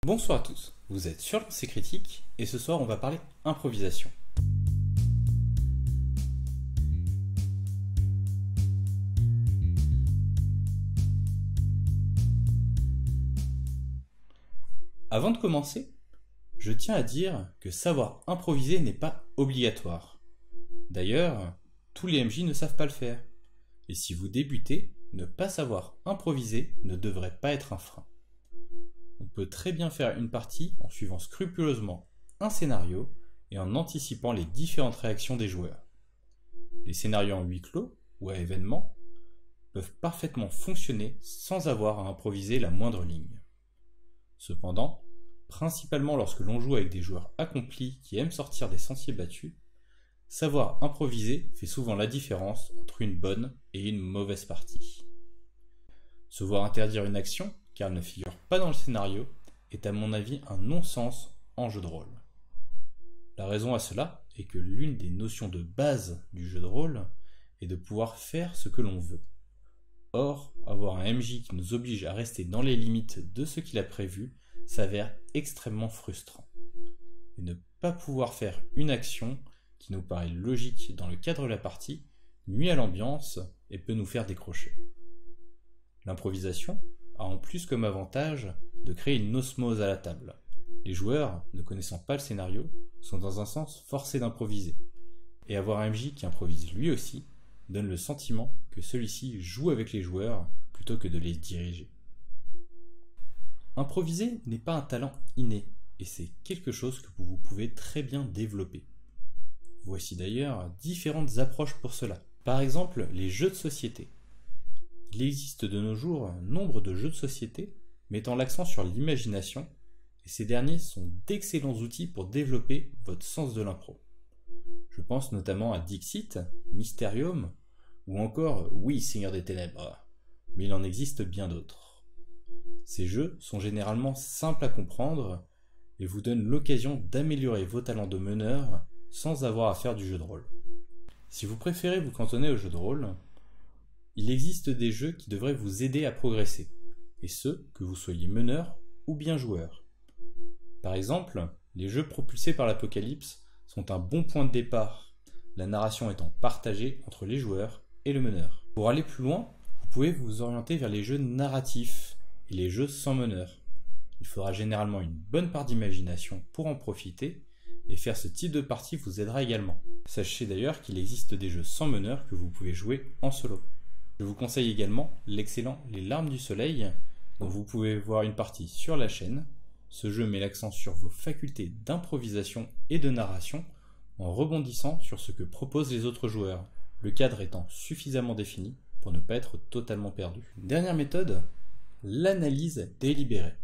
Bonsoir à tous, vous êtes sur Lancé Critique et ce soir on va parler improvisation. Avant de commencer, je tiens à dire que savoir improviser n'est pas obligatoire. D'ailleurs, tous les MJ ne savent pas le faire. Et si vous débutez, ne pas savoir improviser ne devrait pas être un frein. On peut très bien faire une partie en suivant scrupuleusement un scénario et en anticipant les différentes réactions des joueurs. Les scénarios en huis clos ou à événements peuvent parfaitement fonctionner sans avoir à improviser la moindre ligne. Cependant, principalement lorsque l'on joue avec des joueurs accomplis qui aiment sortir des sentiers battus, savoir improviser fait souvent la différence entre une bonne et une mauvaise partie. Se voir interdire une action, car elle ne figure pas dans le scénario, est à mon avis un non-sens en jeu de rôle. La raison à cela est que l'une des notions de base du jeu de rôle est de pouvoir faire ce que l'on veut. Or, avoir un MJ qui nous oblige à rester dans les limites de ce qu'il a prévu s'avère extrêmement frustrant. Et ne pas pouvoir faire une action qui nous paraît logique dans le cadre de la partie nuit à l'ambiance et peut nous faire décrocher. L'improvisation a en plus comme avantage de créer une osmose à la table. Les joueurs, ne connaissant pas le scénario, sont dans un sens forcés d'improviser. Et avoir un MJ qui improvise lui aussi donne le sentiment que celui-ci joue avec les joueurs plutôt que de les diriger. Improviser n'est pas un talent inné, et c'est quelque chose que vous pouvez très bien développer. Voici d'ailleurs différentes approches pour cela. Par exemple, les jeux de société. Il existe de nos jours nombre de jeux de société mettant l'accent sur l'imagination, et ces derniers sont d'excellents outils pour développer votre sens de l'impro. Je pense notamment à Dixit, Mysterium, ou encore Oui, Seigneur des Ténèbres, mais il en existe bien d'autres. Ces jeux sont généralement simples à comprendre et vous donnent l'occasion d'améliorer vos talents de meneur sans avoir à faire du jeu de rôle. Si vous préférez vous cantonner au jeu de rôle, il existe des jeux qui devraient vous aider à progresser, et ce, que vous soyez meneur ou bien joueur. Par exemple, les jeux propulsés par l'Apocalypse sont un bon point de départ, la narration étant partagée entre les joueurs et le meneur. Pour aller plus loin, vous pouvez vous orienter vers les jeux narratifs et les jeux sans meneur. Il faudra généralement une bonne part d'imagination pour en profiter, et faire ce type de partie vous aidera également. Sachez d'ailleurs qu'il existe des jeux sans meneur que vous pouvez jouer en solo. Je vous conseille également l'excellent Les Larmes du Soleil, dont vous pouvez voir une partie sur la chaîne. Ce jeu met l'accent sur vos facultés d'improvisation et de narration en rebondissant sur ce que proposent les autres joueurs, le cadre étant suffisamment défini pour ne pas être totalement perdu. Dernière méthode, l'analyse délibérée.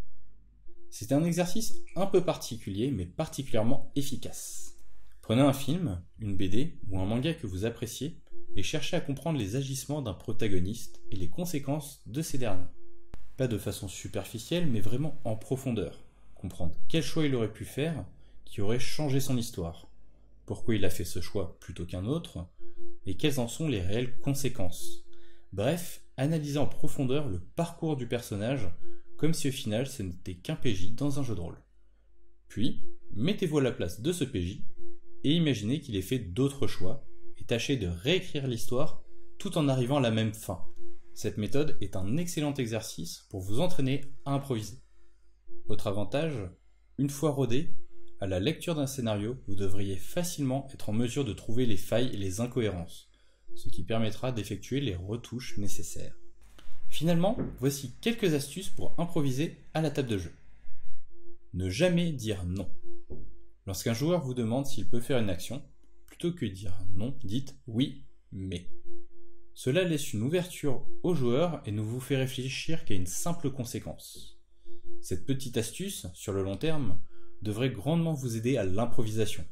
C'est un exercice un peu particulier mais particulièrement efficace. Prenez un film, une BD ou un manga que vous appréciez et cherchez à comprendre les agissements d'un protagoniste et les conséquences de ces derniers. Pas de façon superficielle mais vraiment en profondeur. Comprendre quel choix il aurait pu faire qui aurait changé son histoire, pourquoi il a fait ce choix plutôt qu'un autre et quelles en sont les réelles conséquences. Bref, analysez en profondeur le parcours du personnage comme si au final ce n'était qu'un PJ dans un jeu de rôle. Puis, mettez-vous à la place de ce PJ et imaginez qu'il ait fait d'autres choix et tâchez de réécrire l'histoire tout en arrivant à la même fin. Cette méthode est un excellent exercice pour vous entraîner à improviser. Autre avantage, une fois rodé, à la lecture d'un scénario, vous devriez facilement être en mesure de trouver les failles et les incohérences, ce qui permettra d'effectuer les retouches nécessaires. Finalement, voici quelques astuces pour improviser à la table de jeu. Ne jamais dire non. Lorsqu'un joueur vous demande s'il peut faire une action, plutôt que dire non, dites oui, mais. Cela laisse une ouverture au joueur et ne vous fait réfléchir qu'à une simple conséquence. Cette petite astuce, sur le long terme, devrait grandement vous aider à l'improvisation,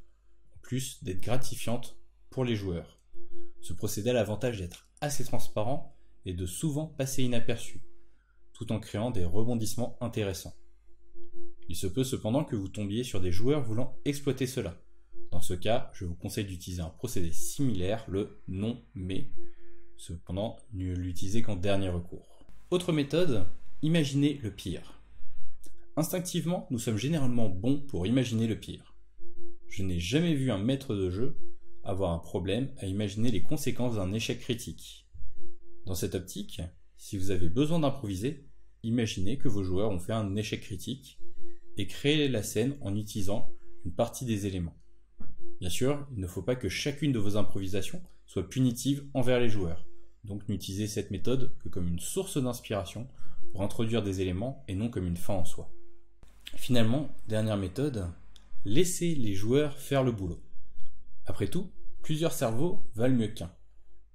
en plus d'être gratifiante pour les joueurs. Ce procédé a l'avantage d'être assez transparent et de souvent passer inaperçu, tout en créant des rebondissements intéressants. Il se peut cependant que vous tombiez sur des joueurs voulant exploiter cela. Dans ce cas, je vous conseille d'utiliser un procédé similaire, le non-mais. Cependant, ne l'utilisez qu'en dernier recours. Autre méthode, imaginez le pire. Instinctivement, nous sommes généralement bons pour imaginer le pire. Je n'ai jamais vu un maître de jeu avoir un problème à imaginer les conséquences d'un échec critique. Dans cette optique, si vous avez besoin d'improviser, imaginez que vos joueurs ont fait un échec critique et créez la scène en utilisant une partie des éléments. Bien sûr, il ne faut pas que chacune de vos improvisations soit punitive envers les joueurs, donc n'utilisez cette méthode que comme une source d'inspiration pour introduire des éléments et non comme une fin en soi. Finalement, dernière méthode, laissez les joueurs faire le boulot. Après tout, plusieurs cerveaux valent mieux qu'un,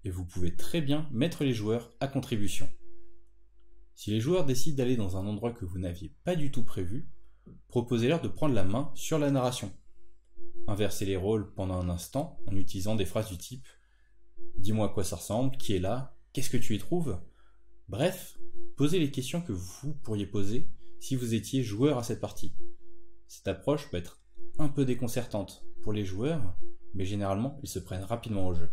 et vous pouvez très bien mettre les joueurs à contribution. Si les joueurs décident d'aller dans un endroit que vous n'aviez pas du tout prévu, proposez-leur de prendre la main sur la narration. Inversez les rôles pendant un instant en utilisant des phrases du type « Dis-moi à quoi ça ressemble, qui est là, qu'est-ce que tu y trouves ?» Bref, posez les questions que vous pourriez poser si vous étiez joueur à cette partie. Cette approche peut être un peu déconcertante pour les joueurs, mais généralement ils se prennent rapidement au jeu.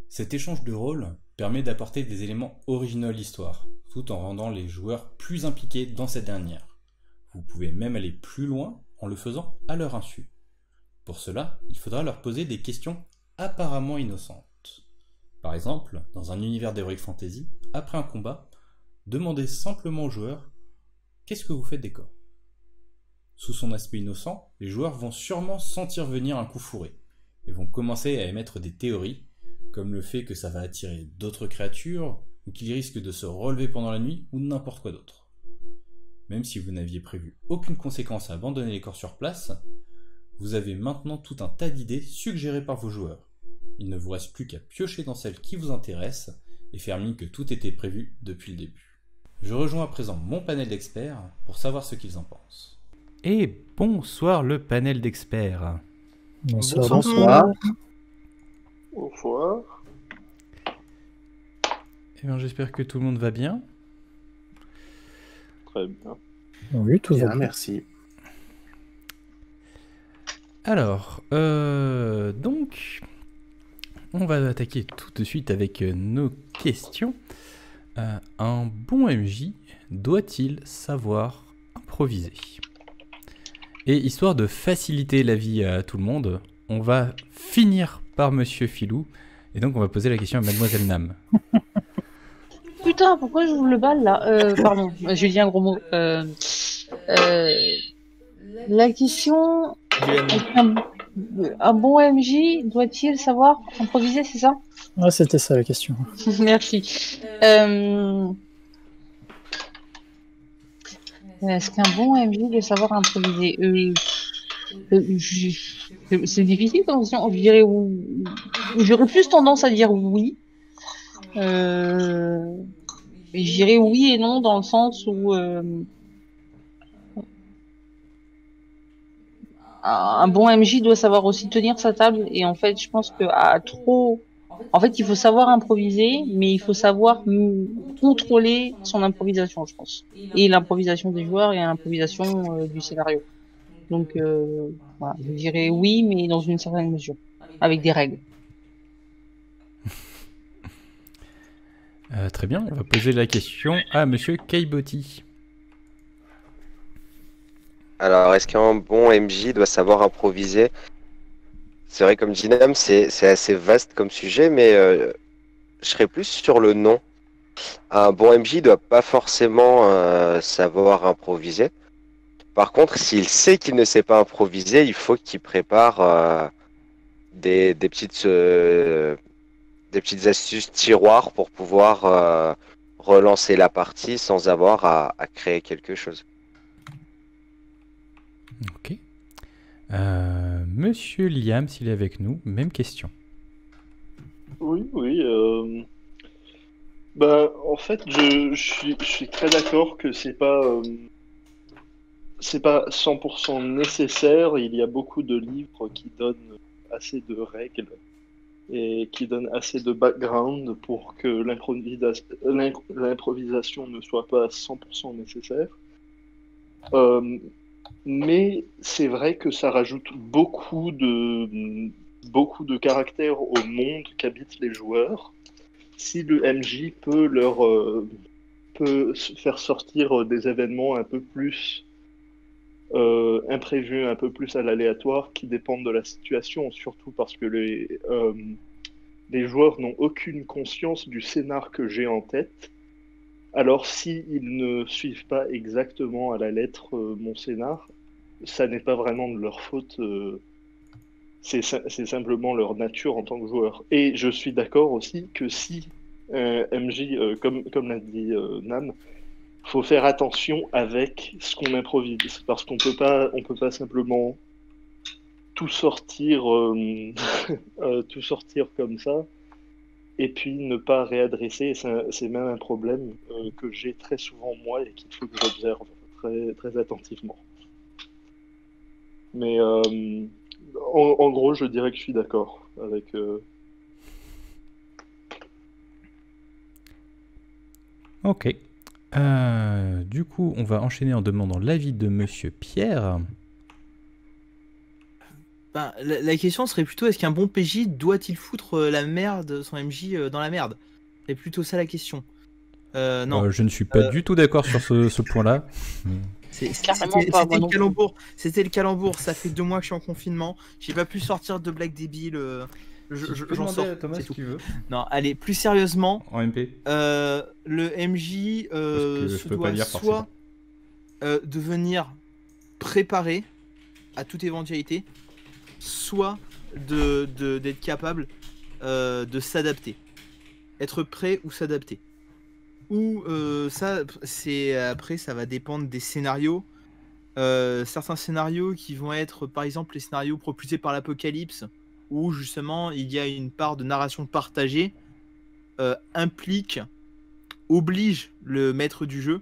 Cet échange de rôles permet d'apporter des éléments originaux à l'histoire, tout en rendant les joueurs plus impliqués dans cette dernière. Vous pouvez même aller plus loin en le faisant à leur insu. Pour cela, il faudra leur poser des questions apparemment innocentes. Par exemple, dans un univers d'Heroic Fantasy, après un combat, demandez simplement aux joueurs « Qu'est-ce que vous faites des corps ?» Sous son aspect innocent, les joueurs vont sûrement sentir venir un coup fourré et vont commencer à émettre des théories, comme le fait que ça va attirer d'autres créatures ou qu'il risque de se relever pendant la nuit ou n'importe quoi d'autre. Même si vous n'aviez prévu aucune conséquence à abandonner les corps sur place, vous avez maintenant tout un tas d'idées suggérées par vos joueurs. Il ne vous reste plus qu'à piocher dans celles qui vous intéressent et faire mine que tout était prévu depuis le début. Je rejoins à présent mon panel d'experts pour savoir ce qu'ils en pensent. Et bonsoir le panel d'experts. Bonsoir. Bonsoir. Bonsoir. Eh bien, j'espère que tout le monde va bien. Très bien. Oui, tout va Bien, bien. merci. Alors, donc, on va attaquer tout de suite avec nos questions. Un bon MJ doit-il savoir improviser ? Et histoire de faciliter la vie à tout le monde, on va finir par Monsieur Filou, et donc on va poser la question à Mademoiselle Nam. Putain, pourquoi j'ouvre le bal là Pardon, j'ai dit un gros mot. La question, un bon MJ doit-il savoir improviser, c'est ça? Ah, c'était ça la question. Merci. Est-ce qu'un bon MJ doit savoir improviser? C'est difficile comme question. Je dirais j'aurais plus tendance à dire oui. Je dirais oui et non dans le sens où un bon MJ doit savoir aussi tenir sa table, et en fait je pense que en fait il faut savoir improviser, mais il faut savoir contrôler son improvisation, je pense, et l'improvisation des joueurs et l'improvisation du scénario. Donc voilà, je dirais oui, mais dans une certaine mesure, avec des règles. Très bien, on va poser la question à Monsieur Kaibotti. Alors, est-ce qu'un bon MJ doit savoir improviser? C'est vrai, comme dit Nam, c'est assez vaste comme sujet, mais je serais plus sur le non. Un bon MJ doit pas forcément savoir improviser. Par contre, s'il sait qu'il ne sait pas improviser, il faut qu'il prépare des petites astuces tiroirs pour pouvoir relancer la partie sans avoir à créer quelque chose. Ok. Monsieur Liam, s'il est avec nous, même question. Oui. En fait, je suis très d'accord que c'est pas 100% nécessaire. Il y a beaucoup de livres qui donnent assez de règles et qui donnent assez de background pour que l'improvisation ne soit pas 100% nécessaire. Mais c'est vrai que ça rajoute beaucoup de caractère au monde qu'habitent les joueurs. Si le MJ peut faire sortir des événements un peu plus imprévus, un peu plus à l'aléatoire, qui dépendent de la situation, surtout parce que les joueurs n'ont aucune conscience du scénar que j'ai en tête. Alors, s'ils ne suivent pas exactement à la lettre mon scénar, ça n'est pas vraiment de leur faute. C'est simplement leur nature en tant que joueur. Et je suis d'accord aussi que si MJ, comme l'a dit Nam, faut faire attention avec ce qu'on improvise, parce qu'on on peut pas simplement tout sortir, tout sortir comme ça, et puis ne pas réadresser. Et c'est même un problème que j'ai très souvent moi et qu'il faut que j'observe très attentivement. Mais en gros, je dirais que je suis d'accord avec. Ok. Du coup, on va enchaîner en demandant l'avis de Monsieur Pierre. Ben, la question serait plutôt, est-ce qu'un bon PJ doit-il foutre la merde, son MJ dans la merde? C'est plutôt ça la question. Non. Je ne suis pas du tout d'accord sur ce point-là. C'était le calembour. Ça fait 2 mois que je suis en confinement. J'ai pas pu sortir de blagues débiles. J'en sors. À Thomas si tu veux. Non, allez, plus sérieusement. En MP. Le MJ se doit soit devenir préparé à toute éventualité, soit d'être capable de s'adapter. Être prêt ou s'adapter. Ou ça, après, ça va dépendre des scénarios. Certains scénarios qui vont être, par exemple, les scénarios propulsés par l'Apocalypse, où justement il y a une part de narration partagée, oblige le maître du jeu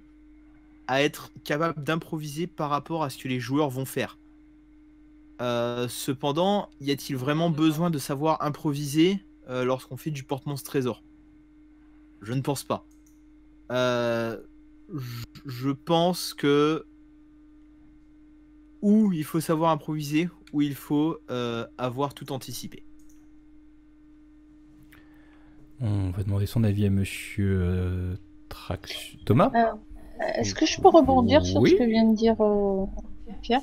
à être capable d'improviser par rapport à ce que les joueurs vont faire. Cependant, y a-t-il vraiment besoin de savoir improviser lorsqu'on fait du porte-monstre trésor? Je ne pense pas. Je pense que ou il faut savoir improviser, ou il faut avoir tout anticipé. On va demander son avis à Monsieur Thomas. Est-ce que je peux rebondir sur ce que vient de dire Pierre?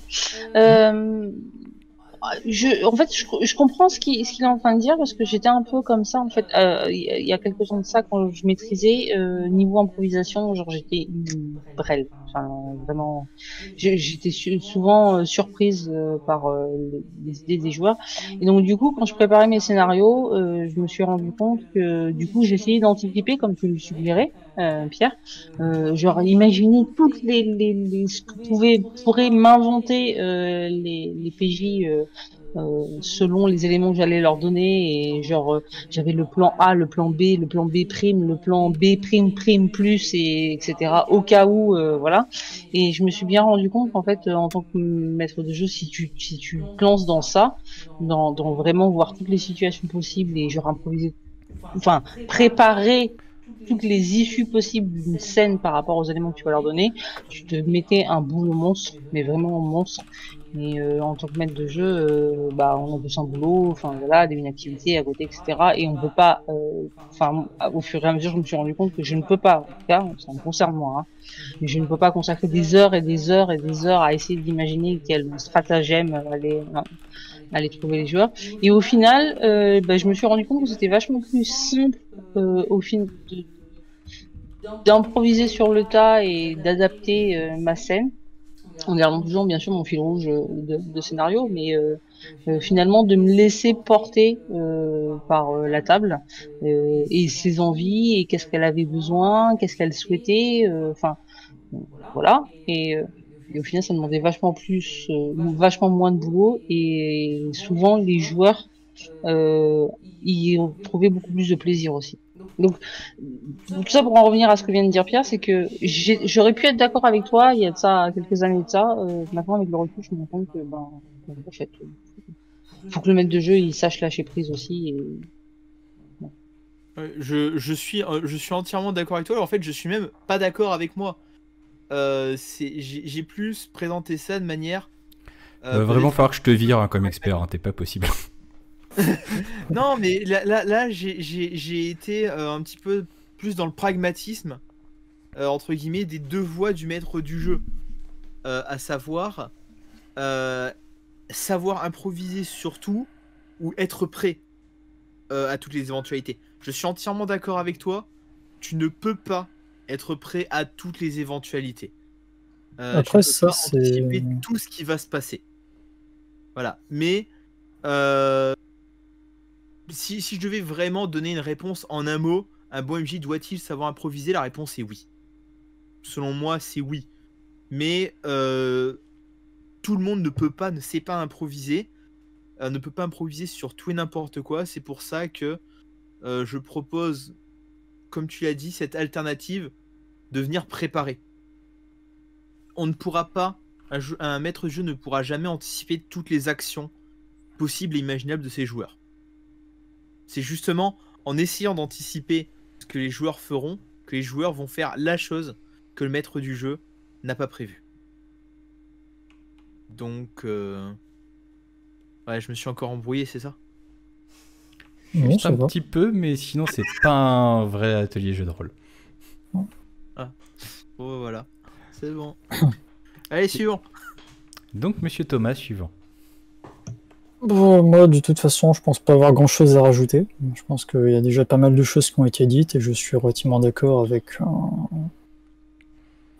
En fait, je comprends ce qu'il est en train de dire, parce que j'étais un peu comme ça, en fait, il y a quelques temps de ça, quand je maîtrisais, niveau improvisation, genre j'étais brêle. Enfin, vraiment, j'étais souvent surprise par les idées des joueurs. Et donc, du coup, quand je préparais mes scénarios, je me suis rendu compte que, du coup, j'essayais d'anticiper, comme tu le suggérais, Pierre, genre imaginer toutes les ce que pourraient m'inventer les PJ selon les éléments que j'allais leur donner, et genre j'avais le plan A, le plan B, le plan B prime, le plan B prime prime plus, et etc. au cas où, voilà. Et je me suis bien rendu compte qu'en fait, en tant que maître de jeu, si tu te lances dans ça, dans vraiment voir toutes les situations possibles et genre improviser, enfin préparer toutes les issues possibles d'une scène par rapport aux éléments que tu vas leur donner, tu te mettais un boulot monstre, mais vraiment un monstre. Et en tant que maître de jeu, on a besoin de boulot, enfin voilà, une activité à côté, etc. Et on peut pas, au fur et à mesure, je me suis rendu compte que je ne peux pas, en tout cas, ça me concerne moi, mais je ne peux pas consacrer des heures et des heures et des heures à essayer d'imaginer quel stratagème aller trouver les joueurs. Et au final, je me suis rendu compte que c'était vachement plus simple au final d'improviser sur le tas et d'adapter ma scène, en gardant toujours bien sûr mon fil rouge de scénario, mais finalement de me laisser porter par la table et ses envies, et qu'est-ce qu'elle avait besoin, qu'est-ce qu'elle souhaitait, voilà. Et au final, ça demandait vachement moins de boulot, et souvent les joueurs y ont trouvé beaucoup plus de plaisir aussi. Donc, tout ça pour en revenir à ce que vient de dire Pierre, c'est que j'aurais pu être d'accord avec toi il y a de ça quelques années de ça. Maintenant, avec le recul, je me rends compte que en fait, faut que le maître de jeu il sache lâcher prise aussi. Et... Je suis entièrement d'accord avec toi. En fait, je suis même pas d'accord avec moi. J'ai plus présenté ça de manière. Va vraiment falloir que je te vire comme expert. T'es pas possible. Non, mais là j'ai été un petit peu plus dans le pragmatisme, entre guillemets, des deux voies du maître du jeu, à savoir savoir improviser surtout, ou être prêt à toutes les éventualités. Je suis entièrement d'accord avec toi. Tu ne peux pas être prêt à toutes les éventualités. Après, tu ça, peux pas anticiper tout ce qui va se passer. Voilà. Mais si je devais vraiment donner une réponse en un mot, un bon MJ doit-il savoir improviser? La réponse est oui. Selon moi, c'est oui. Mais tout le monde ne sait pas improviser, ne peut pas improviser sur tout et n'importe quoi. C'est pour ça que je propose, comme tu l'as dit, cette alternative de venir préparer. On ne pourra pas, un maître de jeu ne pourra jamais anticiper toutes les actions possibles et imaginables de ses joueurs. C'est justement en essayant d'anticiper ce que les joueurs feront que les joueurs vont faire la chose que le maître du jeu n'a pas prévue. Donc, ouais, je me suis encore embrouillé, c'est ça? Juste un petit peu, mais sinon c'est pas un vrai atelier jeu de rôle. Ah, bon voilà, c'est bon. Allez, suivant. Donc, monsieur Thomas, suivant. Bon, moi, de toute façon, je pense pas avoir grand chose à rajouter. Je pense qu'il y a déjà pas mal de choses qui ont été dites et je suis relativement d'accord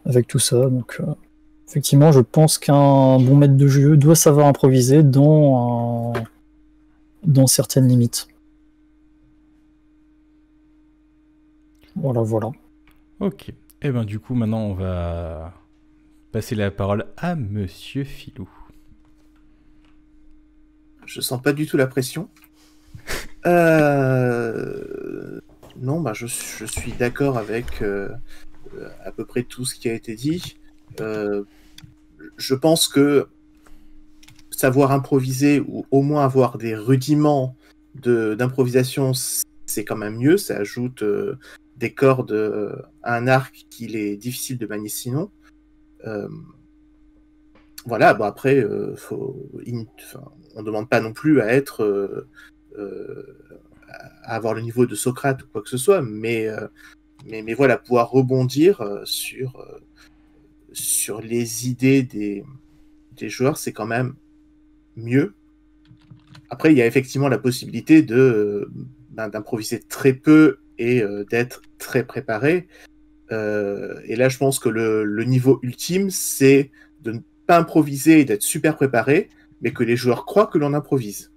avec tout ça. Donc, effectivement, je pense qu'un bon maître de jeu doit savoir improviser dans certaines limites. Voilà. Ok. Et ben du coup, maintenant, on va passer la parole à monsieur Filou. Je sens pas du tout la pression. Non, bah je suis d'accord avec à peu près tout ce qui a été dit. Je pense que savoir improviser ou au moins avoir des rudiments d'improvisation, c'est quand même mieux. Ça ajoute des cordes à un arc qu'il est difficile de manier sinon. Voilà, bon après, on ne demande pas non plus à être à avoir le niveau de Socrate ou quoi que ce soit, mais voilà, pouvoir rebondir sur les idées des joueurs, c'est quand même mieux. Après, il y a effectivement la possibilité d'improviser très peu et d'être très préparé. Et là, je pense que le niveau ultime, c'est de ne pas improviser et d'être super préparé, mais que les joueurs croient que l'on improvise.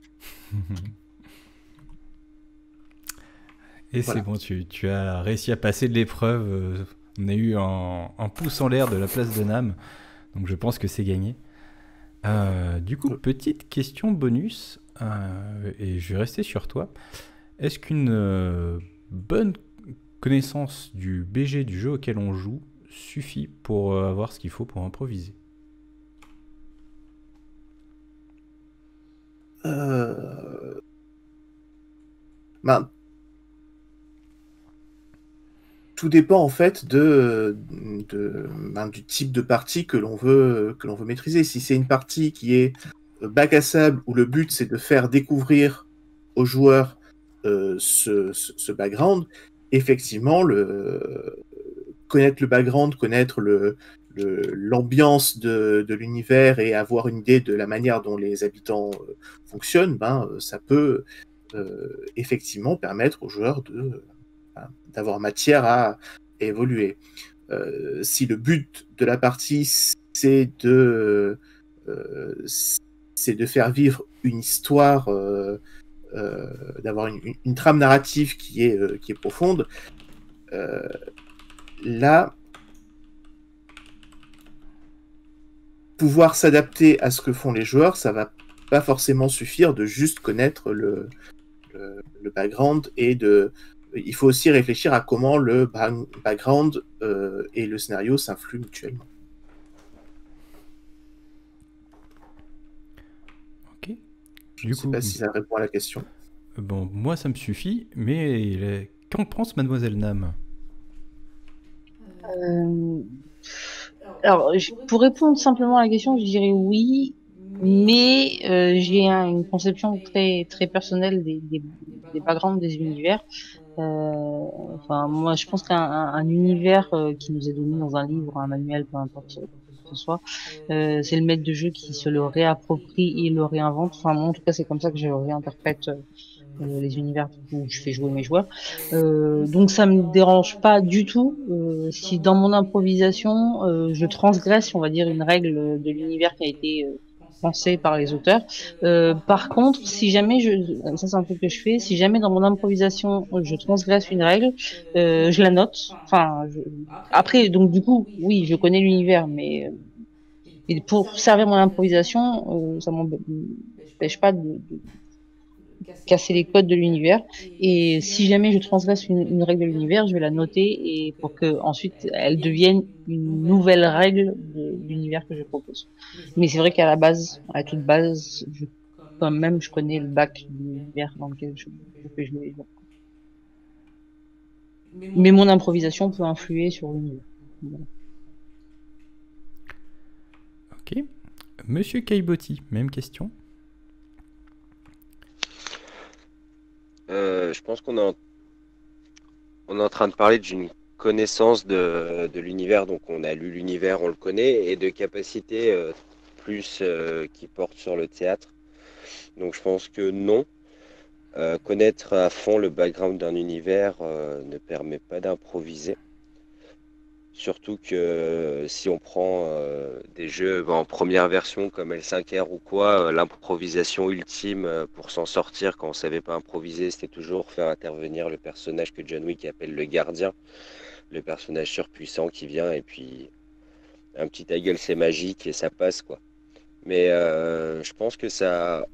Et voilà. C'est bon, tu as réussi à passer de l'épreuve. On a eu un pouce en l'air de la place de Nam, donc je pense que c'est gagné. Du coup, petite question bonus, et je vais rester sur toi. Est-ce qu'une bonne connaissance du BG du jeu auquel on joue suffit pour avoir ce qu'il faut pour improviser? Tout dépend en fait du type de partie que l'on veut maîtriser. Si c'est une partie qui est bac à sable où le but c'est de faire découvrir aux joueurs ce background, effectivement, connaître le background, connaître l'ambiance de l'univers et avoir une idée de la manière dont les habitants fonctionnent, ça peut effectivement permettre aux joueurs d'avoir matière à évoluer. Si le but de la partie c'est de faire vivre une histoire, d'avoir une trame narrative qui est profonde, là, pouvoir s'adapter à ce que font les joueurs, ça va pas forcément suffire de juste connaître le background et il faut aussi réfléchir à comment le background et le scénario s'influent mutuellement. Ok. Je ne sais pas si ça répond à la question. Bon, moi ça me suffit, mais qu'en pense Mademoiselle Nam? Alors, pour répondre simplement à la question, je dirais oui, mais j'ai une conception très très personnelle des backgrounds des univers. Enfin, moi, je pense qu'un univers qui nous est donné dans un livre, un manuel, peu importe, ce soit. C'est le maître de jeu qui se le réapproprie et le réinvente. Enfin, moi, en tout cas, c'est comme ça que je réinterprète les univers où je fais jouer mes joueurs. Donc ça me dérange pas du tout si dans mon improvisation je transgresse, on va dire, une règle de l'univers qui a été pensée par les auteurs. Par contre, si jamais ça c'est un truc que je fais, si jamais dans mon improvisation je transgresse une règle, je la note. Enfin, après, donc du coup, oui, je connais l'univers, mais et pour servir mon improvisation, ça m'empêche pas de casser les codes de l'univers. Et si jamais je transgresse une règle de l'univers, je vais la noter et pour que ensuite elle devienne une nouvelle règle de l'univers que je propose. Mais c'est vrai qu'à la base, à toute base, quand même, je connais le bac de l'univers dans lequel je fais jouer les joueurs. Mais mon improvisation peut influer sur l'univers. Voilà. Ok. Monsieur Caillebotti, même question. Je pense qu'on est en train de parler d'une connaissance de l'univers, donc on a lu l'univers, on le connaît, et de capacités plus qui portent sur le théâtre. Donc je pense que non. Connaître à fond le background d'un univers ne permet pas d'improviser. Surtout que si on prend des jeux en première version comme L5R ou quoi, l'improvisation ultime pour s'en sortir quand on savait pas improviser, c'était toujours faire intervenir le personnage que John Wick appelle le gardien, le personnage surpuissant qui vient et puis un petit ta gueule c'est magique et ça passe quoi. Mais je pense que ça a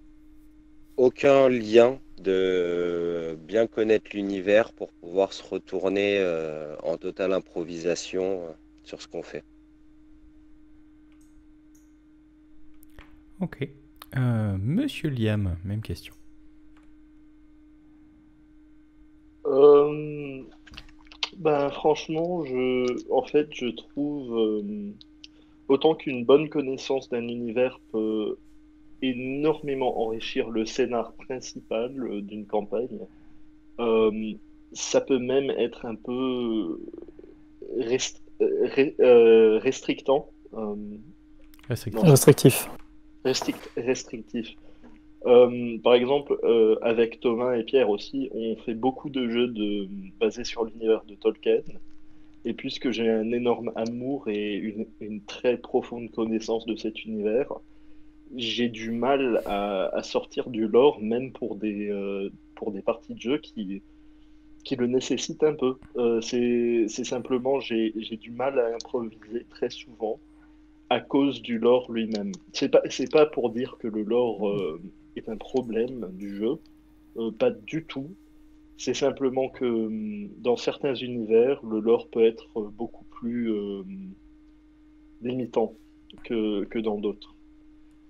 aucun lien de bien connaître l'univers pour pouvoir se retourner en totale improvisation sur ce qu'on fait. Ok. Monsieur Liam, même question. Ben, franchement, en fait, je trouve autant qu'une bonne connaissance d'un univers peut énormément enrichir le scénar principal d'une campagne. Euh, Ça peut même être un peu restrictant. Restrictif. Restrictif. Par exemple, avec Thomas et Pierre aussi, on fait beaucoup de jeux basés sur l'univers de Tolkien. Et puisque j'ai un énorme amour et une très profonde connaissance de cet univers, j'ai du mal à sortir du lore, même pour des parties de jeu qui le nécessitent un peu. C'est simplement, j'ai du mal à improviser très souvent à cause du lore lui-même. C'est pas pour dire que le lore est un problème du jeu, pas du tout. C'est simplement que dans certains univers, le lore peut être beaucoup plus limitant que dans d'autres.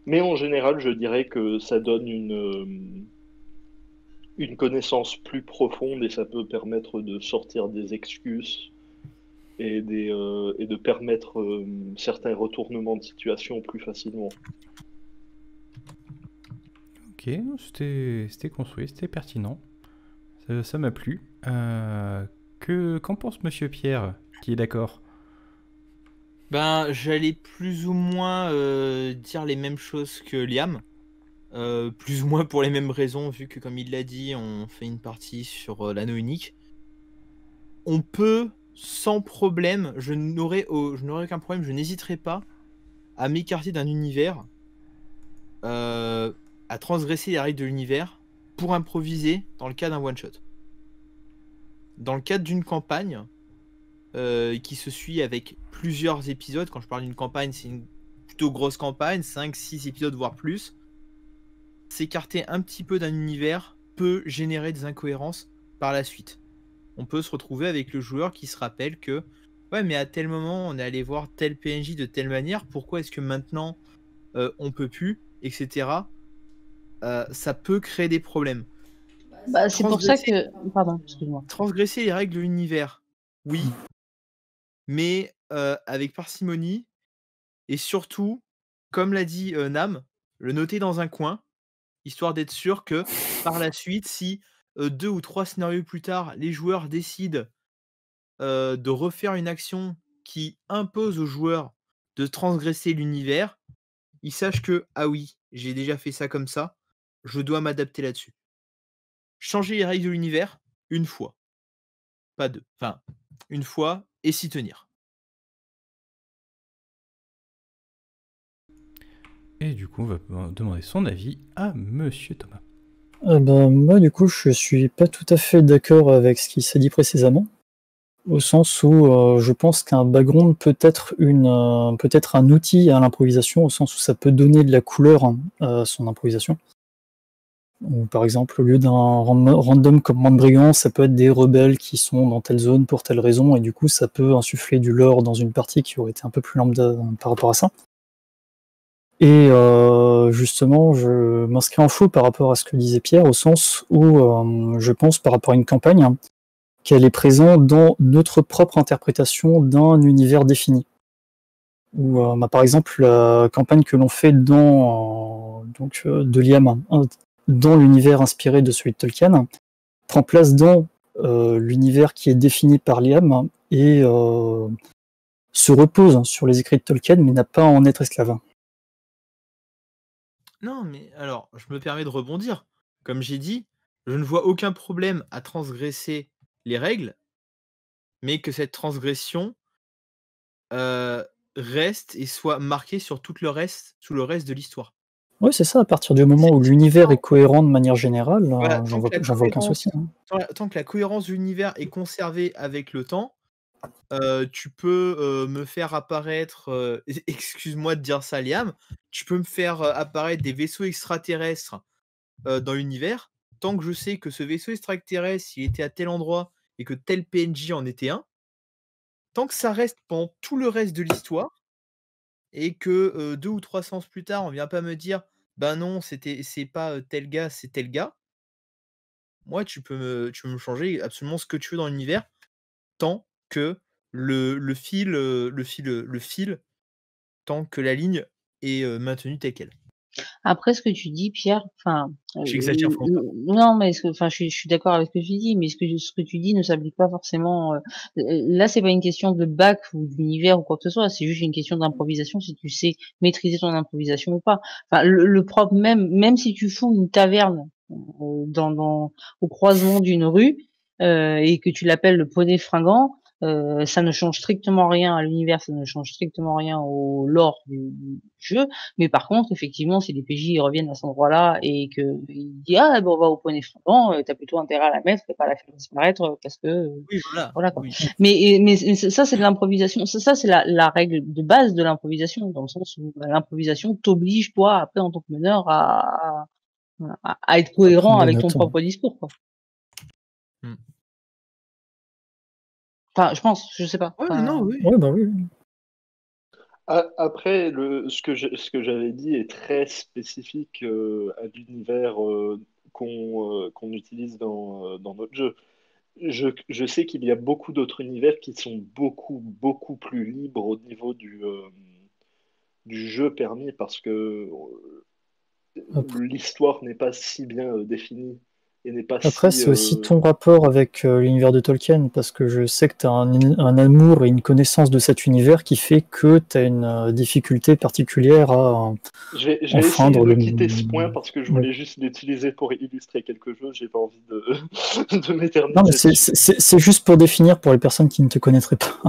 Mais en général, je dirais que ça donne une connaissance plus profonde et ça peut permettre de sortir des excuses et de permettre certains retournements de situation plus facilement. Ok, c'était construit, c'était pertinent. Ça m'a plu. Qu'en pense Monsieur Pierre, qui est d'accord? Ben, j'allais plus ou moins dire les mêmes choses que Liam. Plus ou moins pour les mêmes raisons, vu que, comme il l'a dit, on fait une partie sur l'anneau unique. On peut, sans problème, je n'aurais aucun problème, je n'hésiterai pas à m'écarter d'un univers, à transgresser les règles de l'univers pour improviser dans le cas d'un one-shot. Dans le cadre d'une campagne qui se suit avec plusieurs épisodes, quand je parle d'une campagne, c'est une plutôt grosse campagne, 5-6 épisodes voire plus, s'écarter un petit peu d'un univers peut générer des incohérences par la suite. On peut se retrouver avec le joueur qui se rappelle que ouais, mais à tel moment on est allé voir tel PNJ de telle manière, pourquoi est-ce que maintenant on peut plus, etc. Ça peut créer des problèmes. Bah, c'est pour ça que... Pardon, excuse-moi. Transgresser les règles de l'univers, oui, mais avec parcimonie, et surtout, comme l'a dit Nam, le noter dans un coin, histoire d'être sûr que par la suite, si 2 ou 3 scénarios plus tard, les joueurs décident de refaire une action qui impose aux joueurs de transgresser l'univers, il sache que, ah oui, j'ai déjà fait ça comme ça, je dois m'adapter là-dessus. Changer les règles de l'univers, une fois. Pas deux. Enfin, une fois et s'y tenir. Et du coup, on va demander son avis à Monsieur Thomas. Moi, du coup, je suis pas tout à fait d'accord avec ce qui s'est dit précédemment, au sens où je pense qu'un background peut être un outil à l'improvisation, au sens où ça peut donner de la couleur à son improvisation. Ou, par exemple, au lieu d'un random commandement de brigands, ça peut être des rebelles qui sont dans telle zone pour telle raison, et du coup, ça peut insuffler du lore dans une partie qui aurait été un peu plus lambda par rapport à ça. Et justement, je m'inscris en faux par rapport à ce que disait Pierre, au sens où je pense par rapport à une campagne qu'elle est présente dans notre propre interprétation d'un univers défini. Ou par exemple, la campagne que l'on fait de Liam, dans l'univers inspiré de celui de Tolkien, prend place dans l'univers qui est défini par Liam et se repose sur les écrits de Tolkien, mais n'a pas à en être esclave. Non, mais alors, je me permets de rebondir. Comme j'ai dit, je ne vois aucun problème à transgresser les règles, mais que cette transgression reste et soit marquée sur tout le reste de l'histoire. Oui, c'est ça, à partir du moment où l'univers est cohérent de manière générale, Voilà, j'en vois aucun souci. Tant que la cohérence de l'univers est conservée avec le temps, tu peux me faire apparaître, excuse-moi de dire ça, Liam, tu peux me faire apparaître des vaisseaux extraterrestres dans l'univers, tant que je sais que ce vaisseau extraterrestre, il était à tel endroit et que tel PNJ en était un, tant que ça reste pendant tout le reste de l'histoire et que 2 ou 3 sens plus tard, on vient pas me dire: «Ben non, c'est pas tel gars, c'est tel gars». Moi, tu peux me changer absolument ce que tu veux dans l'univers, tant que le fil, tant que la ligne est maintenue telle quelle. Après, ce que tu dis, Pierre, enfin, J'exagère volontairement. non, mais enfin, je suis d'accord avec ce que tu dis, mais ce que tu dis ne s'applique pas forcément. Là, c'est pas une question de bac ou d'univers ou quoi que ce soit. C'est juste une question d'improvisation. Si tu sais maîtriser ton improvisation ou pas. Enfin, le propre même si tu fous une taverne au croisement d'une rue et que tu l'appelles le poney fringant. Ça ne change strictement rien à l'univers, ça ne change strictement rien au lore du jeu. Mais par contre, effectivement, si les PJ reviennent à cet endroit-là et que il dit ah ben on va au poney fringant, t'as plutôt intérêt à la mettre et pas à la faire disparaître parce que Oui, voilà quoi. oui. Mais ça c'est de l'improvisation. Ça c'est la règle de base de l'improvisation, dans le sens où l'improvisation t'oblige toi après en tant que meneur à être cohérent avec ton propre discours quoi. Enfin, je pense, je sais pas. Ouais, Enfin, non, oui. Ouais, bah oui. Après, ce que j'avais dit est très spécifique à l'univers qu'on utilise dans notre jeu. Je sais qu'il y a beaucoup d'autres univers qui sont beaucoup plus libres au niveau du jeu permis parce que l'histoire n'est pas si bien définie et n'est pas Après, si... c'est aussi ton rapport avec l'univers de Tolkien, parce que je sais que tu as un amour et une connaissance de cet univers qui fait que tu as une difficulté particulière à Je vais essayer de quitter ce point parce que je voulais juste l'utiliser pour illustrer quelque chose. J'ai pas envie de m'éterniser. Non, mais c'est juste pour définir pour les personnes qui ne te connaîtraient pas.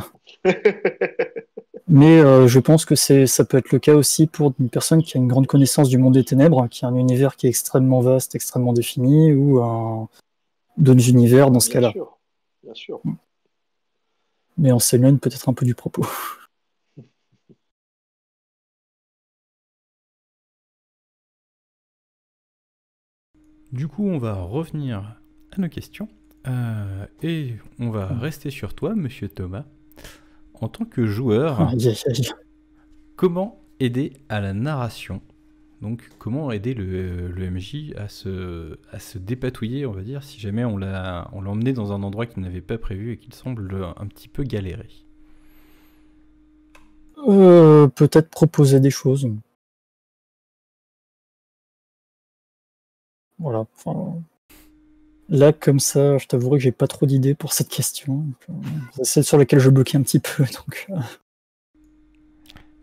Mais je pense que ça peut être le cas aussi pour une personne qui a une grande connaissance du monde des ténèbres, qui a un univers qui est extrêmement vaste, extrêmement défini, ou d'autres univers dans ce cas-là. Bien sûr. Mais on s'éloigne peut-être un peu du propos. Du coup, on va revenir à nos questions. Et on va rester sur toi, Monsieur Thomas. En tant que joueur, comment aider à la narration? Donc, comment aider le MJ à se dépatouiller, on va dire, si jamais on l'a emmené dans un endroit qu'il n'avait pas prévu et qu'il semble un petit peu galérer? Peut-être proposer des choses. Voilà. Enfin, là, comme ça, je t'avouerai que j'ai pas trop d'idées pour cette question. C'est celle sur laquelle je bloquais un petit peu. Donc,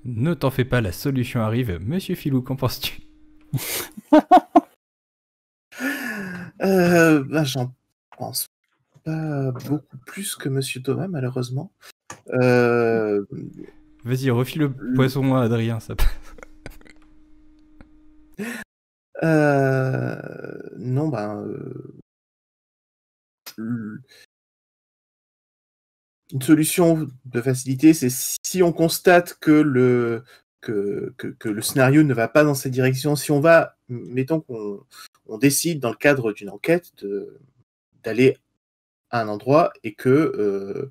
Ne t'en fais pas, la solution arrive. Monsieur Filou, qu'en penses-tu? J'en pense pas beaucoup plus que Monsieur Thomas, malheureusement. Vas-y, refile le poisson à Adrien, ça passe. Non, une solution de facilité, c'est si on constate que le scénario ne va pas dans cette direction, si on va, mettons qu'on décide dans le cadre d'une enquête d'aller à un endroit et que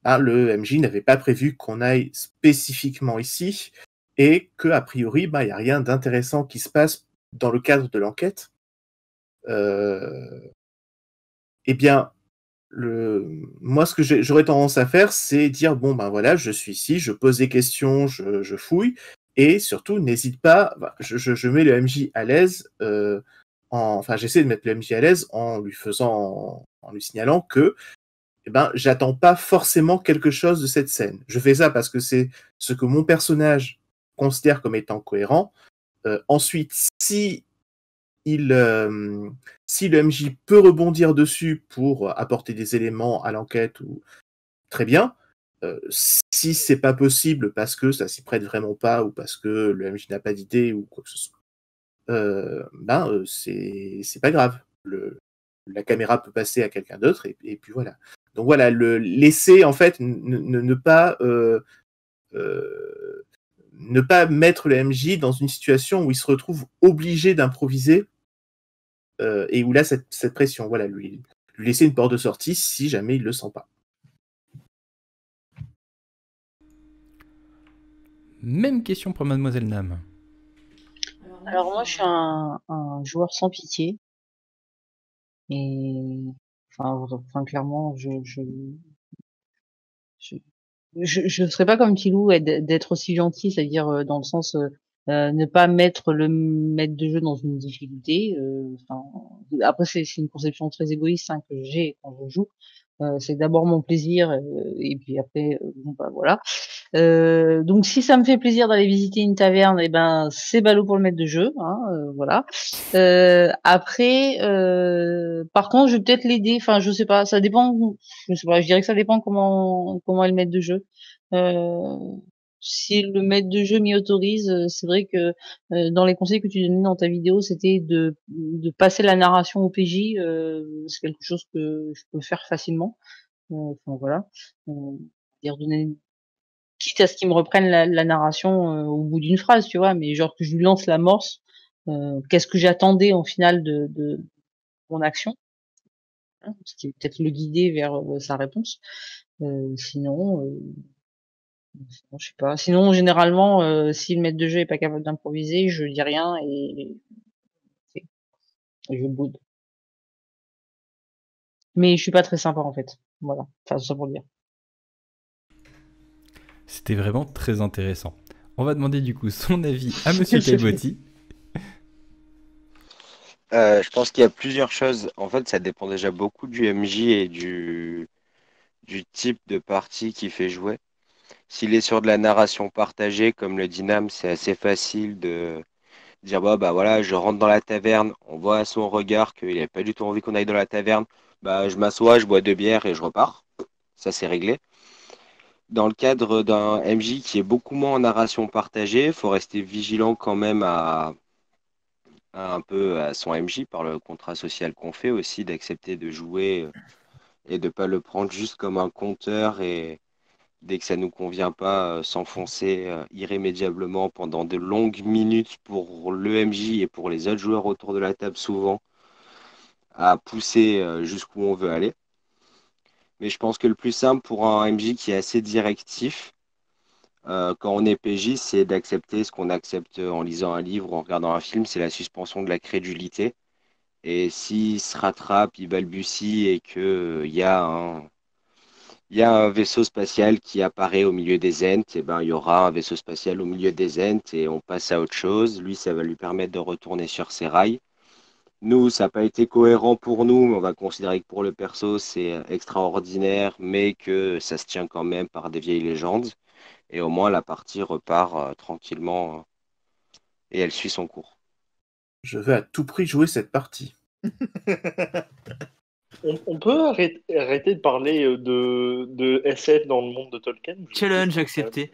le MJ n'avait pas prévu qu'on aille spécifiquement ici et que a priori, il n'y a rien d'intéressant qui se passe dans le cadre de l'enquête, eh bien, moi, ce que j'aurais tendance à faire, c'est dire, bon, ben voilà, je suis ici, je pose des questions, je fouille, et surtout, n'hésite pas, je mets le MJ à l'aise, j'essaie de mettre le MJ à l'aise en lui signalant que, j'attends pas forcément quelque chose de cette scène. Je fais ça parce que c'est ce que mon personnage considère comme étant cohérent. Ensuite, si le MJ peut rebondir dessus pour apporter des éléments à l'enquête, très bien. Si c'est pas possible parce que ça s'y prête vraiment pas ou parce que le MJ n'a pas d'idée ou quoi que ce soit, c'est pas grave. La caméra peut passer à quelqu'un d'autre et puis voilà. Donc voilà, laisser en fait ne pas mettre le MJ dans une situation où il se retrouve obligé d'improviser et où là cette pression, voilà, lui laisser une porte de sortie si jamais il le sent pas. Même question pour Mademoiselle Nam. Alors moi, je suis un joueur sans pitié. Et enfin clairement, je serais pas comme Tilou d'être aussi gentil, c'est-à-dire dans le sens ne pas mettre le maître de jeu dans une difficulté. Après c'est une conception très égoïste que j'ai quand je joue. C'est d'abord mon plaisir et puis après voilà. Donc si ça me fait plaisir d'aller visiter une taverne, et ben c'est ballot pour le maître de jeu, voilà. Après, par contre, je vais peut-être l'aider. Enfin, je sais pas, ça dépend. Je sais pas. Je dirais que ça dépend comment est le maître de jeu. Si le maître de jeu m'y autorise, c'est vrai que dans les conseils que tu donnais dans ta vidéo, c'était de passer la narration au PJ. C'est quelque chose que je peux faire facilement. Enfin voilà. Dire donner quitte à ce qu'il me reprenne la narration au bout d'une phrase, tu vois, mais genre que je lui lance l'amorce. Qu'est-ce que j'attendais en final de mon action, ce qui est peut-être le guider vers sa réponse. Sinon, je sais pas. Sinon, généralement, si le maître de jeu est pas capable d'improviser, je dis rien et je boude. Mais je suis pas très sympa en fait. Voilà, enfin ça pour dire. C'était vraiment très intéressant. On va demander du coup son avis à Monsieur Caillebotti. Je pense qu'il y a plusieurs choses. En fait, ça dépend déjà beaucoup du MJ et du type de partie qu'il fait jouer. S'il est sur de la narration partagée, comme le Dynam, c'est assez facile de dire bah voilà, je rentre dans la taverne, on voit à son regard qu'il n'a pas du tout envie qu'on aille dans la taverne. Bah, je m'assois, je bois 2 bières et je repars. Ça, c'est réglé. Dans le cadre d'un MJ qui est beaucoup moins en narration partagée, il faut rester vigilant quand même un peu à son MJ par le contrat social qu'on fait aussi, d'accepter de jouer et de ne pas le prendre juste comme un compteur et dès que ça ne nous convient pas, s'enfoncer irrémédiablement pendant de longues minutes pour le MJ et pour les autres joueurs autour de la table souvent à pousser jusqu'où on veut aller. Mais je pense que le plus simple pour un MJ qui est assez directif, quand on est PJ, c'est d'accepter ce qu'on accepte en lisant un livre ou en regardant un film, c'est la suspension de la crédulité. Et s'il se rattrape, il balbutie et qu'il y a un vaisseau spatial qui apparaît au milieu des Ents, et ben, il y aura un vaisseau spatial au milieu des Ents et on passe à autre chose. Lui, ça va lui permettre de retourner sur ses rails. Nous, ça n'a pas été cohérent pour nous, mais on va considérer que pour le perso, c'est extraordinaire, mais que ça se tient quand même par des vieilles légendes. Et au moins, la partie repart tranquillement et elle suit son cours. Je veux à tout prix jouer cette partie. On peut arrêter de parler de SF dans le monde de Tolkien? Challenge accepté.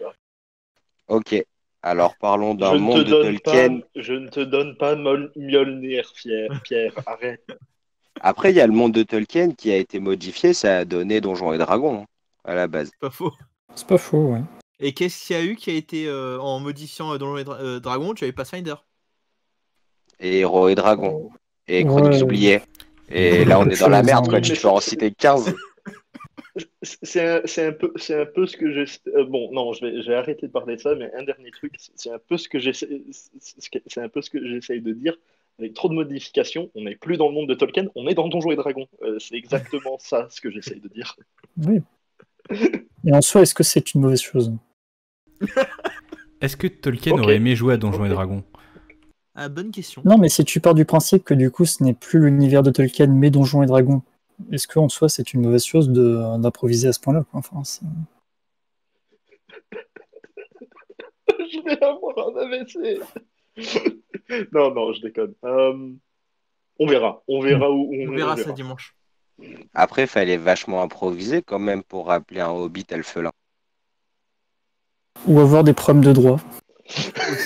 Ok, alors parlons d'un Je ne te monde de donne pas, Tolkien. je ne te donne pas Mjolnir, Pierre, arrête. Après, il y a le monde de Tolkien qui a été modifié, ça a donné Donjons et Dragons à la base. Pas faux. C'est pas faux, ouais. Et qu'est-ce qu'il y a eu qui a été en modifiant Donjons et Dragons? Tu avais Pathfinder. Et Héros et Dragons. Et Ouais. Chroniques oubliées. Et là, on est dans la merde, quoi. Tu peux en citer 15. C'est un peu ce que j'ai. Bon, non, je vais arrêter de parler de ça, mais un dernier truc, c'est un peu ce que j'essaie, c'est un peu ce que j'essaye de dire. Avec trop de modifications, on n'est plus dans le monde de Tolkien, on est dans Donjons et Dragons. C'est exactement ça ce que j'essaye de dire. Oui. Et en soi, est-ce que c'est une mauvaise chose? Est-ce que Tolkien Ok. aurait aimé jouer à Donjons et Ok. Dragons? Ah, bonne question. Non, mais si tu pars du principe que du coup, ce n'est plus l'univers de Tolkien, mais Donjons et Dragons, est-ce qu'en soi, c'est une mauvaise chose d'improviser à ce point-là, quoi? Enfin, Je vais avoir un AVC. Non, je déconne. On verra où On verra ça dimanche. Après, il fallait vachement improviser quand même pour rappeler un hobbit elfelin. Ou avoir des problèmes de droit.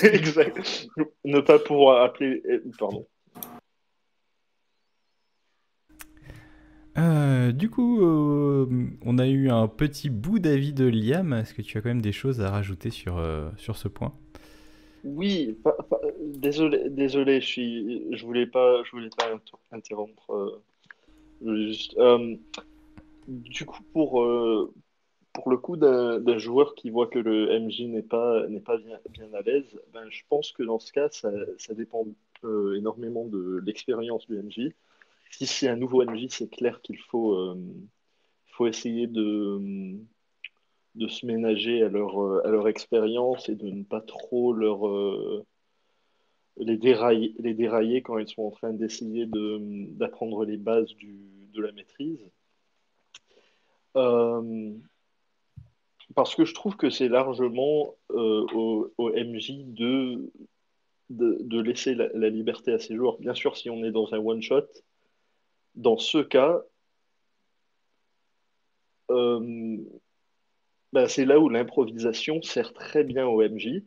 Exact. Ne pas pouvoir appeler. Pardon. Du coup, on a eu un petit bout d'avis de Liam. Est-ce que tu as quand même des choses à rajouter sur ce point? Oui, désolé, je voulais pas interrompre. Du coup, pour le coup d'un joueur qui voit que le MJ n'est pas bien à l'aise, ben, je pense que dans ce cas, ça dépend énormément de l'expérience du MJ. Si c'est un nouveau MJ, c'est clair qu'il faut essayer de se ménager à leur expérience et de ne pas trop les dérailler quand ils sont en train d'essayer d'apprendre les bases de la maîtrise. Euh, Parce que je trouve que c'est largement au MJ de laisser la liberté à ses joueurs. Bien sûr, si on est dans un one-shot, dans ce cas, euh, ben, c'est là où l'improvisation sert très bien au MJ,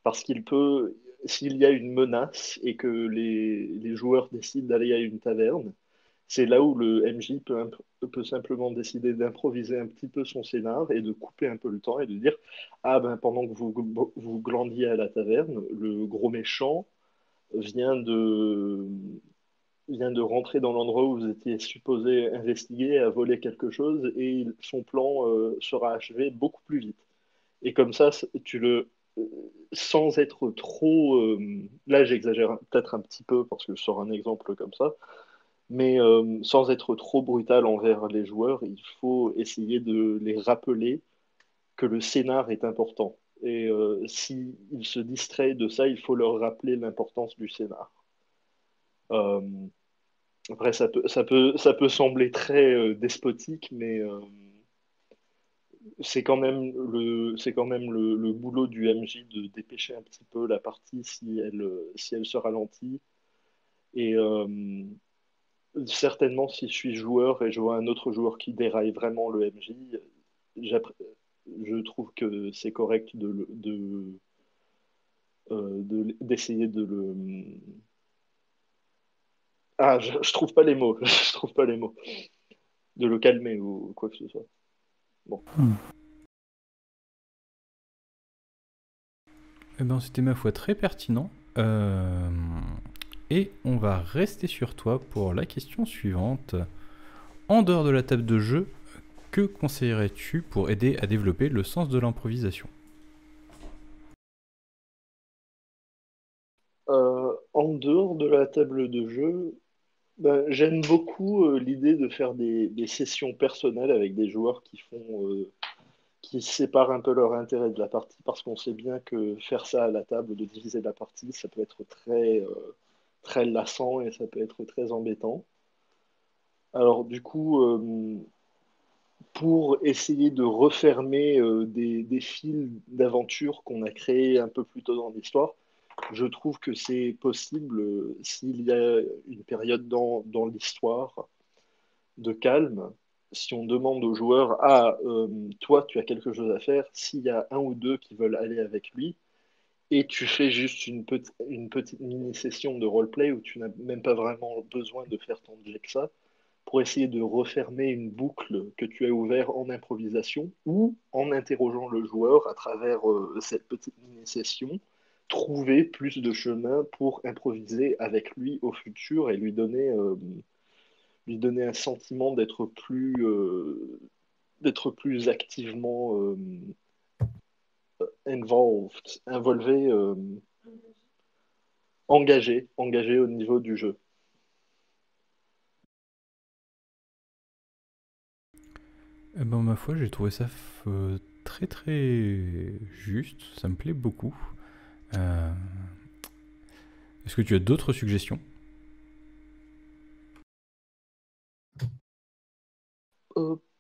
parce qu'il peut, s'il y a une menace et que les joueurs décident d'aller à une taverne, c'est là où le MJ peut simplement décider d'improviser un petit peu son scénar et de couper un peu le temps et de dire, ah ben pendant que vous glandiez à la taverne, le gros méchant vient de, vient de rentrer dans l'endroit où vous étiez supposé investiguer, à voler quelque chose, et son plan sera achevé beaucoup plus vite. Et comme ça, tu le, sans être trop, là j'exagère peut-être un petit peu parce que je sors un exemple comme ça, mais sans être trop brutal envers les joueurs, il faut essayer de les rappeler que le scénar est important. Et s'ils se distraient de ça, il faut leur rappeler l'importance du scénar. Euh, Après, ça peut sembler très despotique, mais c'est quand même le boulot du MJ de dépêcher un petit peu la partie si elle se ralentit. Et certainement, si je suis joueur et je vois un autre joueur qui déraille vraiment le MJ, j'appré- je trouve que c'est correct d'essayer de le. Ah, je trouve pas les mots. Je trouve pas les mots. De le calmer ou quoi que ce soit. Bon. Eh ben, c'était ma foi très pertinent. Et on va rester sur toi pour la question suivante. En dehors de la table de jeu, que conseillerais-tu pour aider à développer le sens de l'improvisation? En dehors de la table de jeu, ben, j'aime beaucoup l'idée de faire des sessions personnelles avec des joueurs qui séparent un peu leur intérêt de la partie parce qu'on sait bien que faire ça à la table, de diviser la partie, ça peut être très lassant et ça peut être très embêtant. Alors du coup, pour essayer de refermer des fils d'aventure qu'on a créés un peu plus tôt dans l'histoire. Je trouve que c'est possible s'il y a une période dans l'histoire de calme. Si on demande aux joueurs, toi, tu as quelque chose à faire, s'il y a un ou deux qui veulent aller avec lui, et tu fais juste une petite mini-session de roleplay où tu n'as même pas vraiment besoin de faire tant de jet que ça, pour essayer de refermer une boucle que tu as ouverte en improvisation ou en interrogeant le joueur à travers cette petite mini-session, trouver plus de chemin pour improviser avec lui au futur et lui donner un sentiment d'être plus activement involvé, engagé au niveau du jeu. Eh ben, ma foi, j'ai trouvé ça très très juste, ça me plaît beaucoup. Est-ce que tu as d'autres suggestions?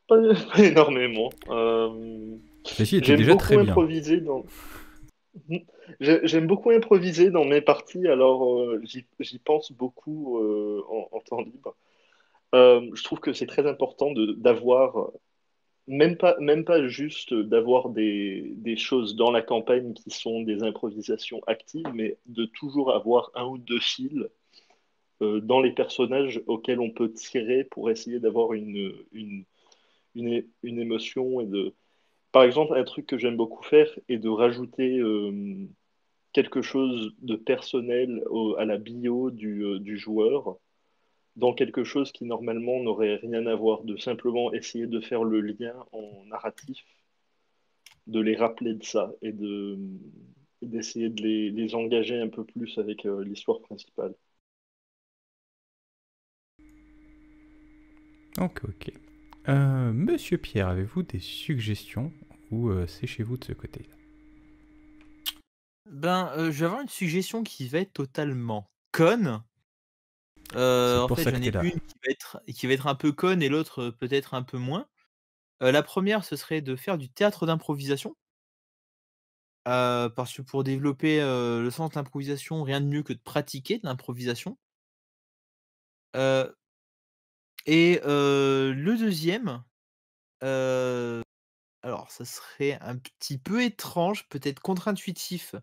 Pas énormément. Celle-ci était déjà très bien. J'aime beaucoup improviser dans mes parties, alors j'y pense beaucoup en temps libre. Je trouve que c'est très important d'avoir, même pas juste d'avoir des choses dans la campagne qui sont des improvisations actives, mais de toujours avoir un ou deux fils dans les personnages auxquels on peut tirer pour essayer d'avoir une émotion Par exemple, un truc que j'aime beaucoup faire est de rajouter quelque chose de personnel à la bio du joueur dans quelque chose qui normalement n'aurait rien à voir, de simplement essayer de faire le lien en narratif, de les rappeler de ça et d'essayer de les engager un peu plus avec l'histoire principale. Ok. Monsieur Pierre, avez-vous des suggestions ou c'est chez vous de ce côté-là? Je vais avoir une suggestion qui va être totalement conne. C'est pour ça que j'en t'es ai là. une qui va être un peu conne et l'autre peut-être un peu moins. La première, ce serait de faire du théâtre d'improvisation. Parce que pour développer le sens de l'improvisation, rien de mieux que de pratiquer de l'improvisation. Heu le deuxième, alors ça serait un petit peu étrange, peut-être contre-intuitif,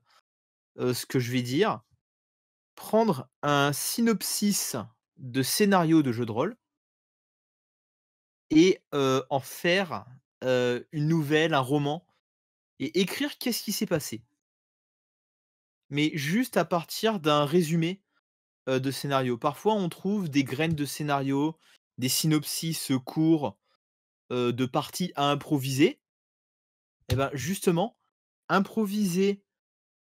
ce que je vais dire. Prendre un synopsis de scénario de jeu de rôle et en faire, une nouvelle, un roman et écrire qu'est-ce qui s'est passé. Mais juste à partir d'un résumé, de scénario. Parfois, on trouve des graines de scénario, des synopsis, courts, de parties à improviser. Et ben, justement, improviser,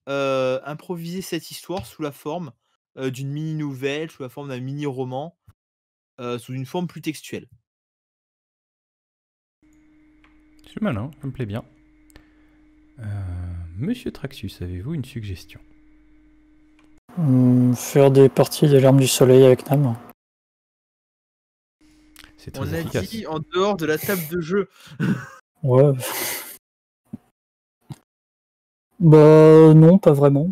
improviser cette histoire sous la forme, d'une mini nouvelle, sous la forme d'un mini roman, sous une forme plus textuelle. C'est malin, ça me plaît bien. Monsieur Traxus, avez-vous une suggestion? Faire des parties de l'Arme du Soleil avec Nam. C'est très On a efficace. dit en dehors de la table de jeu. Ouais. Bah non, pas vraiment.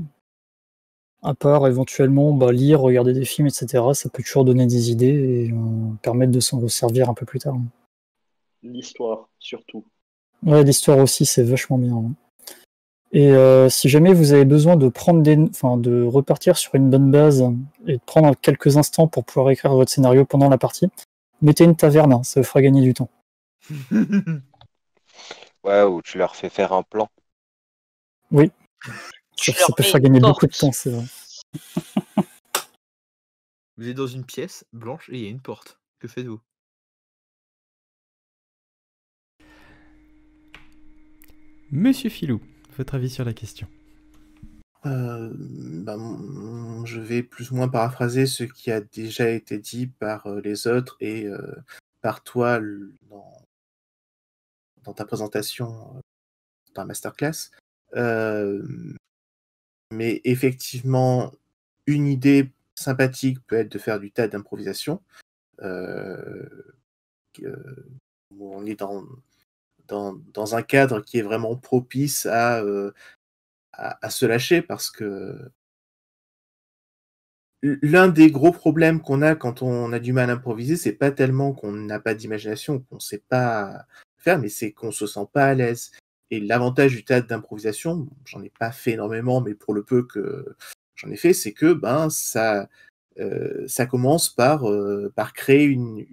À part éventuellement lire, regarder des films, etc. Ça peut toujours donner des idées et permettre de s'en resservir un peu plus tard. L'histoire, surtout. Ouais, l'histoire aussi, c'est vachement bien. Hein. Et si jamais vous avez besoin de de repartir sur une bonne base et de prendre quelques instants pour pouvoir écrire votre scénario pendant la partie, mettez une taverne, hein, ça vous fera gagner du temps. Ouais, ou tu leur fais faire un plan. Oui, ça peut faire gagner beaucoup de temps, c'est vrai. Vous êtes dans une pièce blanche et il y a une porte. Que faites-vous? Monsieur Filou, votre avis sur la question? Je vais plus ou moins paraphraser ce qui a déjà été dit par les autres et par toi dans ta présentation dans la masterclass. Mais effectivement, une idée sympathique peut être de faire du tas d'improvisation. on est dans un cadre qui est vraiment propice à se lâcher, parce que l'un des gros problèmes qu'on a quand on a du mal à improviser, c'est pas tellement qu'on n'a pas d'imagination, qu'on sait pas faire, mais c'est qu'on se sent pas à l'aise. Et l'avantage du théâtre d'improvisation, j'en ai pas fait énormément, mais pour le peu que j'en ai fait, c'est que ça commence par créer une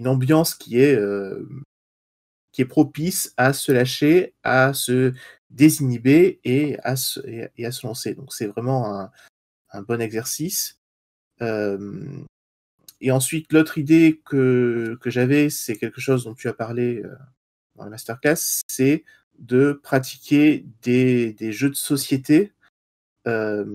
ambiance qui est propice à se lâcher, à se désinhiber et à se lancer. Donc c'est vraiment un bon exercice. Et ensuite, l'autre idée que j'avais, c'est quelque chose dont tu as parlé dans la masterclass, c'est de pratiquer des jeux de société avec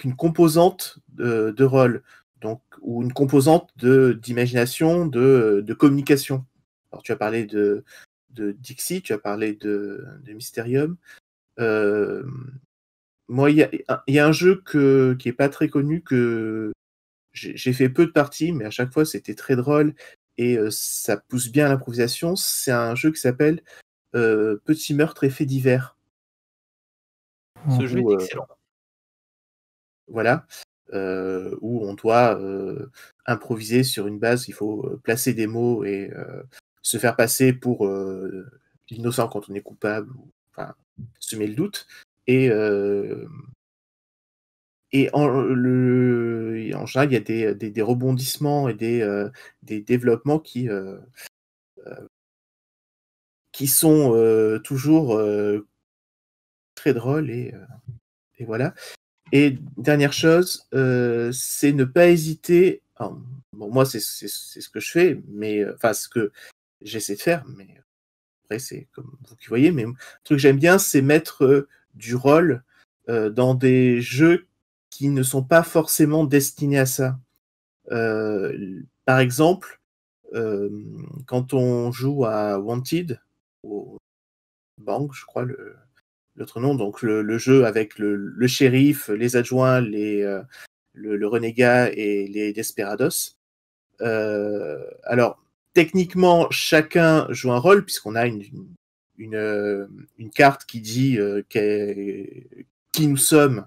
une composante de rôle, donc, ou une composante d'imagination, de communication. Alors, tu as parlé de Dixie, tu as parlé de Mysterium. Moi, il y a un jeu qui est pas très connu, que j'ai fait peu de parties, mais à chaque fois c'était très drôle et ça pousse bien l'improvisation. C'est un jeu qui s'appelle Petit meurtre et faits divers. Ce jeu est excellent. Voilà, où on doit improviser sur une base. Il faut placer des mots et se faire passer pour l'innocent quand on est coupable, ou enfin semer le doute. Et en général, il y a des rebondissements et des développements qui sont toujours très drôles, et voilà. Et dernière chose, c'est ne pas hésiter. Alors, bon, moi, c'est ce que je fais, mais enfin, ce que j'essaie de faire, mais après, c'est comme vous qui voyez. Mais le truc que j'aime bien, c'est mettre du rôle dans des jeux qui ne sont pas forcément destinés à ça. Par exemple, quand on joue à Wanted, au Bang, je crois, l'autre nom, donc le jeu avec le shérif, les adjoints, le renégat et les desperados. Alors, techniquement, chacun joue un rôle, puisqu'on a une carte qui dit qui nous sommes,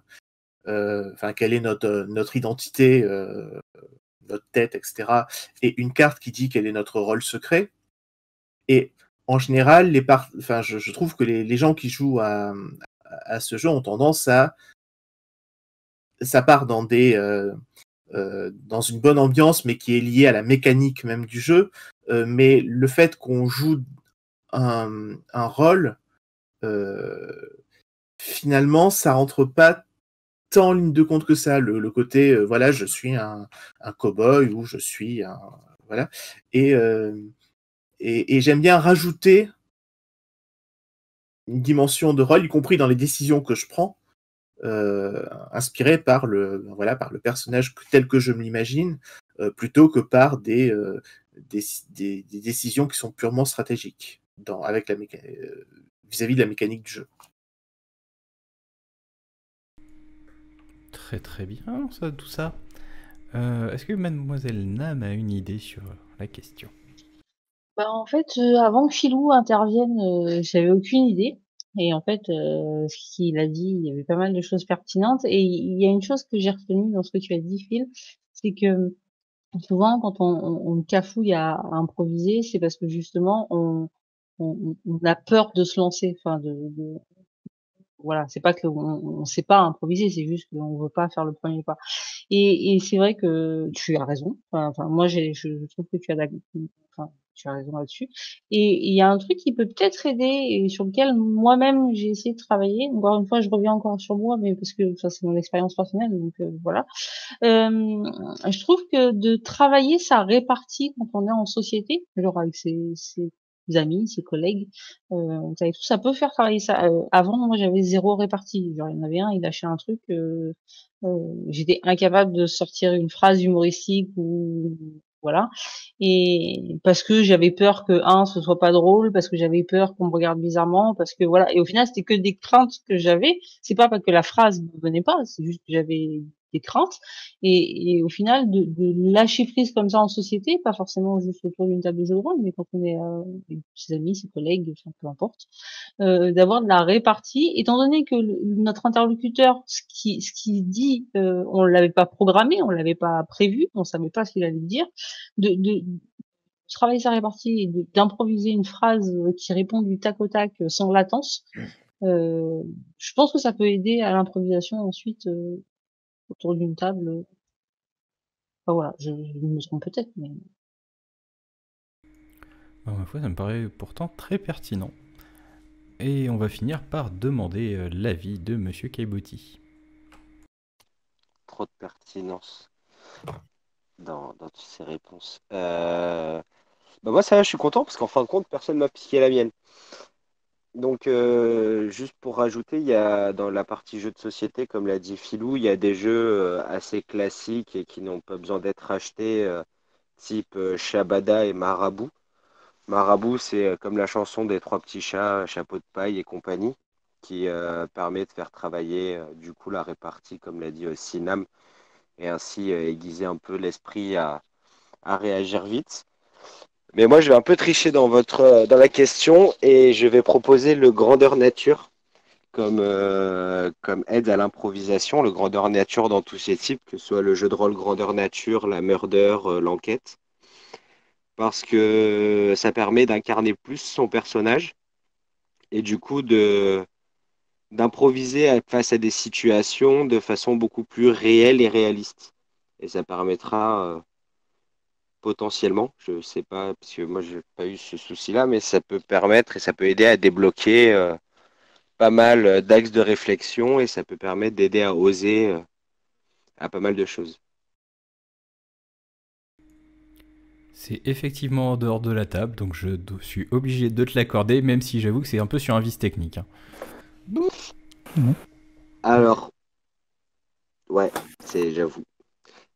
enfin quelle est notre identité, notre tête, etc. Et une carte qui dit quel est notre rôle secret. Et en général, je trouve que les gens qui jouent à ce jeu ont tendance ça part dans dans une bonne ambiance, mais qui est liée à la mécanique même du jeu. Mais le fait qu'on joue un rôle, finalement, ça rentre pas tant en ligne de compte que ça. Le côté, voilà, je suis un cow-boy, ou je suis un... Voilà. Et j'aime bien rajouter une dimension de rôle, y compris dans les décisions que je prends, inspiré par le personnage tel que je me l'imagine, plutôt que par des décisions qui sont purement stratégiques vis-à-vis de la mécanique du jeu. Très très bien, tout ça. Est-ce que Mademoiselle Nam a une idée sur la question? En fait, avant que Philou intervienne, j'avais aucune idée. Et en fait, ce qu'il a dit, il y avait pas mal de choses pertinentes. Et il y a une chose que j'ai retenue dans ce que tu as dit, Phil, c'est que souvent, quand on cafouille à improviser, c'est parce que justement, on a peur de se lancer. Enfin, voilà, c'est pas qu'on sait pas improviser, c'est juste qu'on veut pas faire le premier pas. Et c'est vrai que tu as raison. Enfin, moi, je trouve que tu as raison là-dessus. Et il y a un truc qui peut peut-être aider et sur lequel moi-même j'ai essayé de travailler. Encore une fois, je reviens encore sur moi, mais parce que ça c'est mon expérience personnelle, donc voilà. Je trouve que de travailler sa répartie quand on est en société, genre avec ses amis, ses collègues, ça peut faire travailler ça. Avant, moi, j'avais 0 répartie. Genre, il y en avait un, il lâchait un truc, j'étais incapable de sortir une phrase humoristique, ou voilà. Et parce que j'avais peur que ce soit pas drôle, parce que j'avais peur qu'on me regarde bizarrement, parce que voilà. Et au final, c'était que des craintes que j'avais. C'est pas parce que la phrase ne venait pas, c'est juste que j'avais des craintes, et au final de lâcher prise comme ça en société, pas forcément juste autour d'une table de jeu de rôle, mais quand on est avec ses amis, ses collègues, enfin, peu importe, d'avoir de la répartie, étant donné que notre interlocuteur, ce qui dit, on l'avait pas programmé, on l'avait pas prévu, on savait pas ce qu'il allait dire, de travailler sa répartie et d'improviser une phrase qui répond du tac au tac sans latence. Je pense que ça peut aider à l'improvisation ensuite autour d'une table. Enfin, voilà, je me trompe peut-être, mais Ma foi, ça me paraît pourtant très pertinent. Et on va finir par demander l'avis de Monsieur Caillebotti. Trop de pertinence dans toutes ces réponses. Moi, ça va, je suis content parce qu'en fin de compte, personne m'a piqué la mienne. Donc, juste pour rajouter, il y a dans la partie jeux de société, comme l'a dit Philou, il y a des jeux assez classiques et qui n'ont pas besoin d'être achetés, type Shabada et Marabout. Marabout, c'est comme la chanson des trois petits chats, Chapeau de paille et compagnie, qui permet de faire travailler du coup la répartie, comme l'a dit Sinam, et ainsi aiguiser un peu l'esprit à réagir vite. Mais moi, je vais un peu tricher dans la question et je vais proposer le grandeur nature comme aide à l'improvisation, le grandeur nature dans tous ses types, que ce soit le jeu de rôle grandeur nature, la murder, l'enquête, parce que ça permet d'incarner plus son personnage et du coup d'improviser face à des situations de façon beaucoup plus réelle et réaliste. Et ça permettra potentiellement, je ne sais pas, parce que moi, je n'ai pas eu ce souci-là, mais ça peut permettre et ça peut aider à débloquer pas mal d'axes de réflexion et ça peut permettre d'aider à oser à pas mal de choses. C'est effectivement en dehors de la table, donc je suis obligé de te l'accorder, même si j'avoue que c'est un peu sur un vice technique. Hein. Alors, ouais, j'avoue.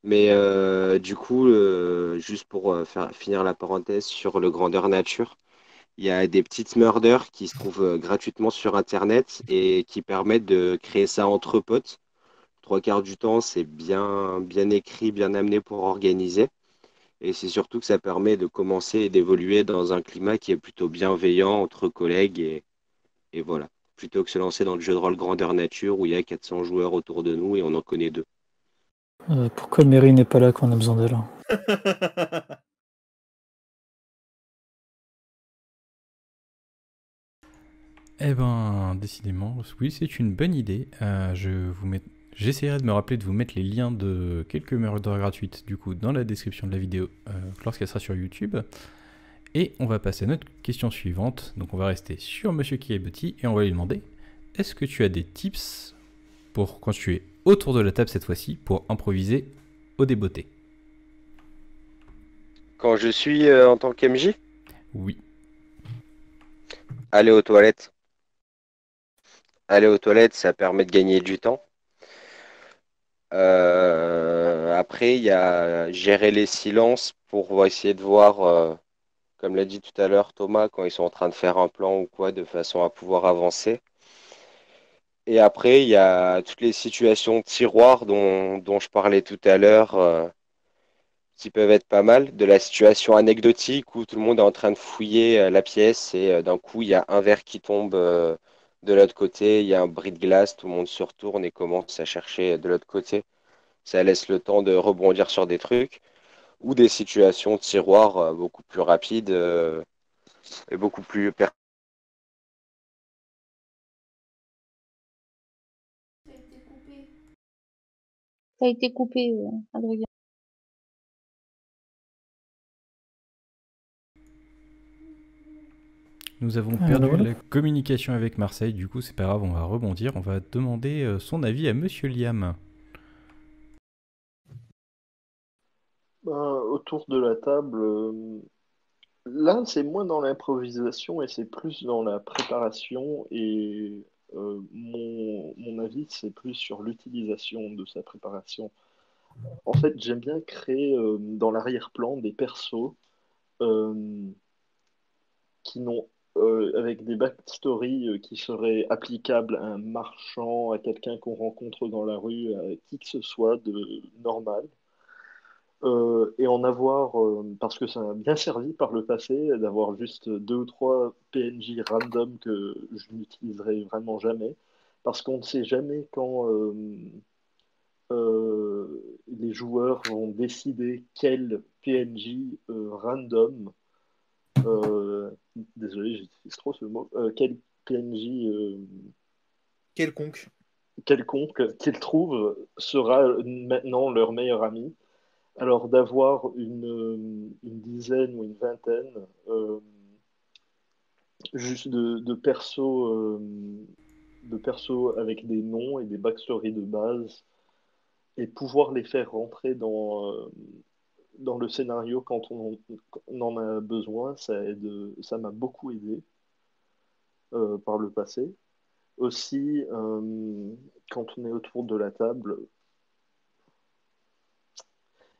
Mais du coup, juste pour finir la parenthèse sur le grandeur nature, il y a des petites murders qui se trouvent gratuitement sur Internet et qui permettent de créer ça entre potes. Trois quarts du temps, c'est bien écrit, bien amené pour organiser. Et c'est surtout que ça permet de commencer et d'évoluer dans un climat qui est plutôt bienveillant entre collègues et voilà. Plutôt que se lancer dans le jeu de rôle grandeur nature où il y a 400 joueurs autour de nous et on en connaît deux. Pourquoi Mary n'est pas là quand on a besoin d'elle? Eh ben, décidément, oui, c'est une bonne idée. J'essaierai de me rappeler de vous mettre les liens de quelques murders gratuites du coup dans la description de la vidéo lorsqu'elle sera sur YouTube. Et on va passer à notre question suivante. Donc on va rester sur Monsieur Kieboti et on va lui demander: est-ce que tu as des tips pour quand tu es autour de la table cette fois-ci pour improviser au débeauté? Quand je suis en tant qu'MJ, Oui. aller aux toilettes. Aller aux toilettes, ça permet de gagner du temps. Après, il y a gérer les silences pour essayer de voir, comme l'a dit tout à l'heure Thomas, quand ils sont en train de faire un plan ou quoi, de façon à pouvoir avancer. Et après, il y a toutes les situations tiroirs dont je parlais tout à l'heure, qui peuvent être pas mal. De la situation anecdotique où tout le monde est en train de fouiller la pièce et d'un coup, il y a un verre qui tombe de l'autre côté, il y a un bris de glace, tout le monde se retourne et commence à chercher de l'autre côté. Ça laisse le temps de rebondir sur des trucs. Ou des situations tiroirs beaucoup plus rapides et beaucoup plus ça a été coupé, Adrien. Nous avons perdu la communication avec Marseille, du coup c'est pas grave, on va rebondir, on va demander son avis à Monsieur Liam. Autour de la table, là c'est moins dans l'improvisation et c'est plus dans la préparation et mon avis c'est plus sur l'utilisation de sa préparation. En fait, j'aime bien créer dans l'arrière-plan des persos euh, qui n'ont avec des backstories qui seraient applicables à un marchand, à quelqu'un qu'on rencontre dans la rue, à qui que ce soit de normal. Et en avoir, parce que ça m'a bien servi par le passé, d'avoir juste 2 ou 3 PNJ random que je n'utiliserai vraiment jamais, parce qu'on ne sait jamais quand les joueurs vont décider quel PNJ random, euh, désolé, j'utilise trop ce mot, quel PNJ Quelconque. quelconque qu'ils trouvent sera maintenant leur meilleur ami. Alors d'avoir une dizaine ou une vingtaine juste de persos avec des noms et des backstories de base et pouvoir les faire rentrer dans le scénario quand on en a besoin, ça m'a beaucoup aidé par le passé. Aussi, quand on est autour de la table,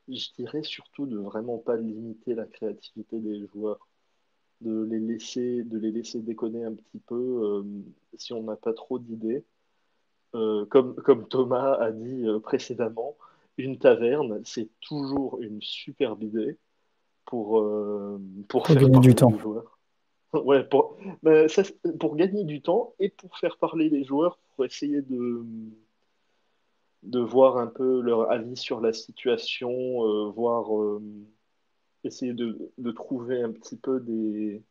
je dirais surtout de vraiment pas limiter la créativité des joueurs, de les laisser déconner un petit peu si on n'a pas trop d'idées. Comme Thomas a dit précédemment, une taverne, c'est toujours une superbe idée pour faire gagner parler du temps. les joueurs. Ouais, pour gagner du temps et pour faire parler les joueurs, pour essayer de voir un peu leur avis sur la situation, essayer de trouver un petit peu des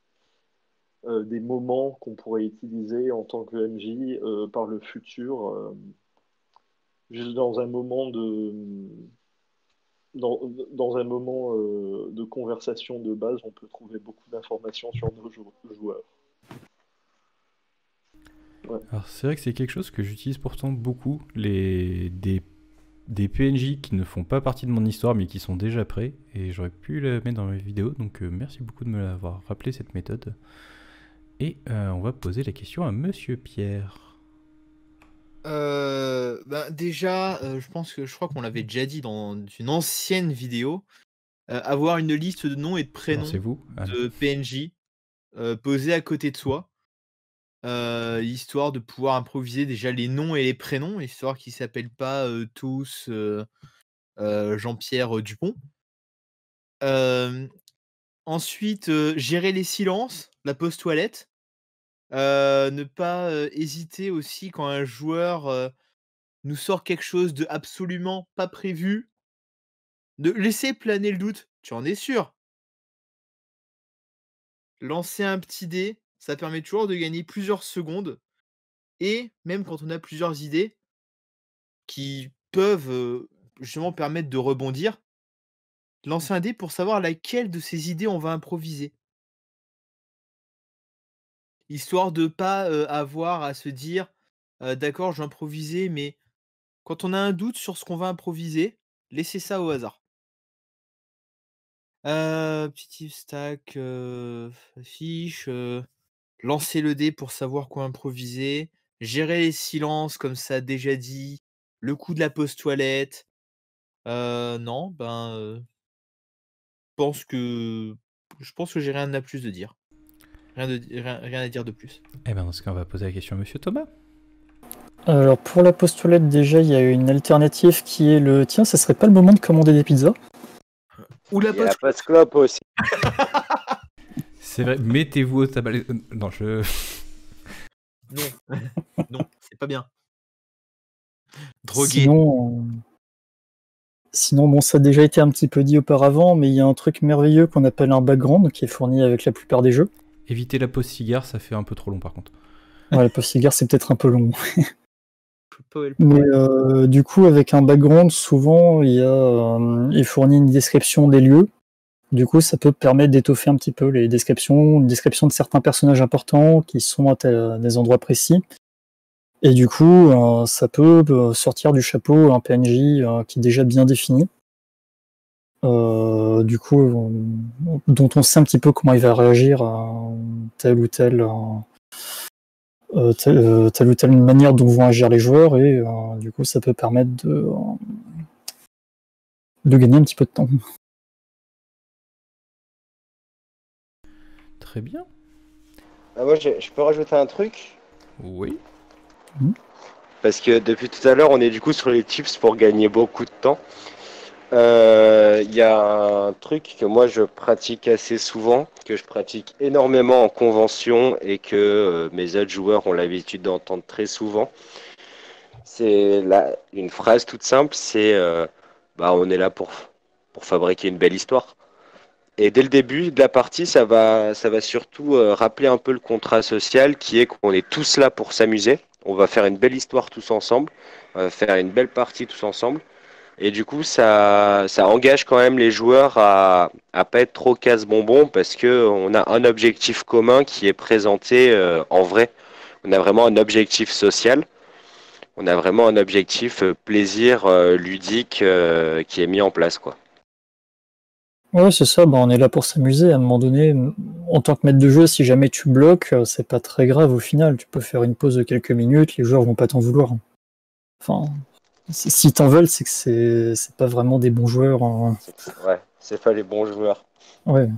moments qu'on pourrait utiliser en tant que MJ par le futur, juste dans un moment de conversation de base, on peut trouver beaucoup d'informations sur nos joueurs. Ouais. Alors c'est vrai que c'est quelque chose que j'utilise pourtant beaucoup, des PNJ qui ne font pas partie de mon histoire mais qui sont déjà prêts, et j'aurais pu la mettre dans mes vidéos, donc merci beaucoup de me l'avoir rappelé cette méthode. Et on va poser la question à Monsieur Pierre. Déjà, je crois qu'on l'avait déjà dit dans une ancienne vidéo, avoir une liste de noms et de prénoms C'est vous de PNJ posés à côté de soi, histoire de pouvoir improviser déjà les noms et les prénoms, histoire qu'ils s'appellent pas tous Jean-Pierre Dupont. Ensuite, gérer les silences, la pause toilette. Ne pas hésiter aussi quand un joueur nous sort quelque chose de absolument pas prévu, de laisser planer le doute. Tu en es sûr? Lancer un petit dé, ça permet toujours de gagner plusieurs secondes, et même quand on a plusieurs idées qui peuvent justement permettre de rebondir, lancer un dé pour savoir laquelle de ces idées on va improviser. Histoire de pas avoir à se dire d'accord, je vais improviser, mais quand on a un doute sur ce qu'on va improviser, laissez ça au hasard. Petit stack, fiche, lancer le dé pour savoir quoi improviser, gérer les silences comme ça déjà dit, le coup de la pause toilette. Non, je pense que j'ai rien à plus de dire. Rien à dire de plus. Eh bien dans ce cas on va poser la question à Monsieur Thomas. Alors pour la postulette, déjà, il y a une alternative qui est le tiens, ça serait pas le moment de commander des pizzas? Ou la Il y a la pause. post-clope aussi. C'est vrai, mettez-vous au tabac. Non, Non, non, c'est pas bien. Drogué. Sinon, bon, ça a déjà été un petit peu dit auparavant, mais il y a un truc merveilleux qu'on appelle un background qui est fourni avec la plupart des jeux. Évitez la pause cigare, ça fait un peu trop long par contre. Ouais, la pause cigare, c'est peut-être un peu long. Mais du coup, avec un background, souvent, il fournit une description des lieux. Du coup, ça peut permettre d'étoffer un petit peu les descriptions, une description de certains personnages importants qui sont à des endroits précis. Et du coup, ça peut sortir du chapeau un PNJ qui est déjà bien défini. Du coup, dont on sait un petit peu comment il va réagir à telle ou telle manière dont vont agir les joueurs, et du coup, ça peut permettre de gagner un petit peu de temps. Très bien. Moi, je peux rajouter un truc? Oui. Parce que depuis tout à l'heure, on est du coup sur les tips pour gagner beaucoup de temps. Il y a un truc que moi je pratique assez souvent, que je pratique énormément en convention et que mes autres joueurs ont l'habitude d'entendre très souvent. C'est une phrase toute simple, c'est on est là pour fabriquer une belle histoire. Et dès le début de la partie, ça va surtout rappeler un peu le contrat social qui est qu'on est tous là pour s'amuser. On va faire une belle histoire tous ensemble. On va faire une belle partie tous ensemble. Et du coup, ça engage quand même les joueurs à pas être trop casse-bonbon parce que on a un objectif commun qui est présenté en vrai. On a vraiment un objectif social. On a vraiment un objectif plaisir ludique qui est mis en place, quoi. Ouais, c'est ça, on est là pour s'amuser. À un moment donné, en tant que maître de jeu, si jamais tu bloques, c'est pas très grave au final. Tu peux faire une pause de quelques minutes, les joueurs vont pas t'en vouloir. Enfin, si t'en veulent, c'est que c'est pas vraiment des bons joueurs. Ouais, c'est pas les bons joueurs. Ouais.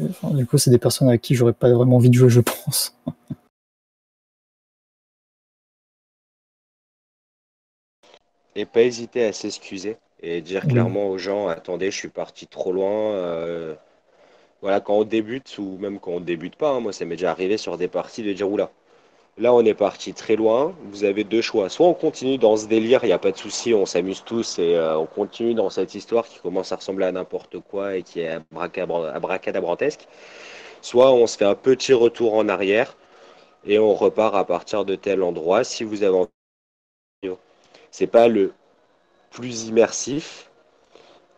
Enfin, du coup, c'est des personnes avec qui j'aurais pas vraiment envie de jouer, je pense. Et pas hésiter à s'excuser et dire Oui. clairement aux gens, attendez, je suis parti trop loin. Voilà, quand on débute ou même quand on débute pas, hein, moi ça m'est déjà arrivé sur des parties de dire oula, là on est parti très loin. Vous avez deux choix. Soit on continue dans ce délire, il n'y a pas de souci, on s'amuse tous et on continue dans cette histoire qui commence à ressembler à n'importe quoi et qui est abracadabrantesque. Soit on se fait un petit retour en arrière et on repart à partir de tel endroit si vous avez envie. C'est pas le plus immersif,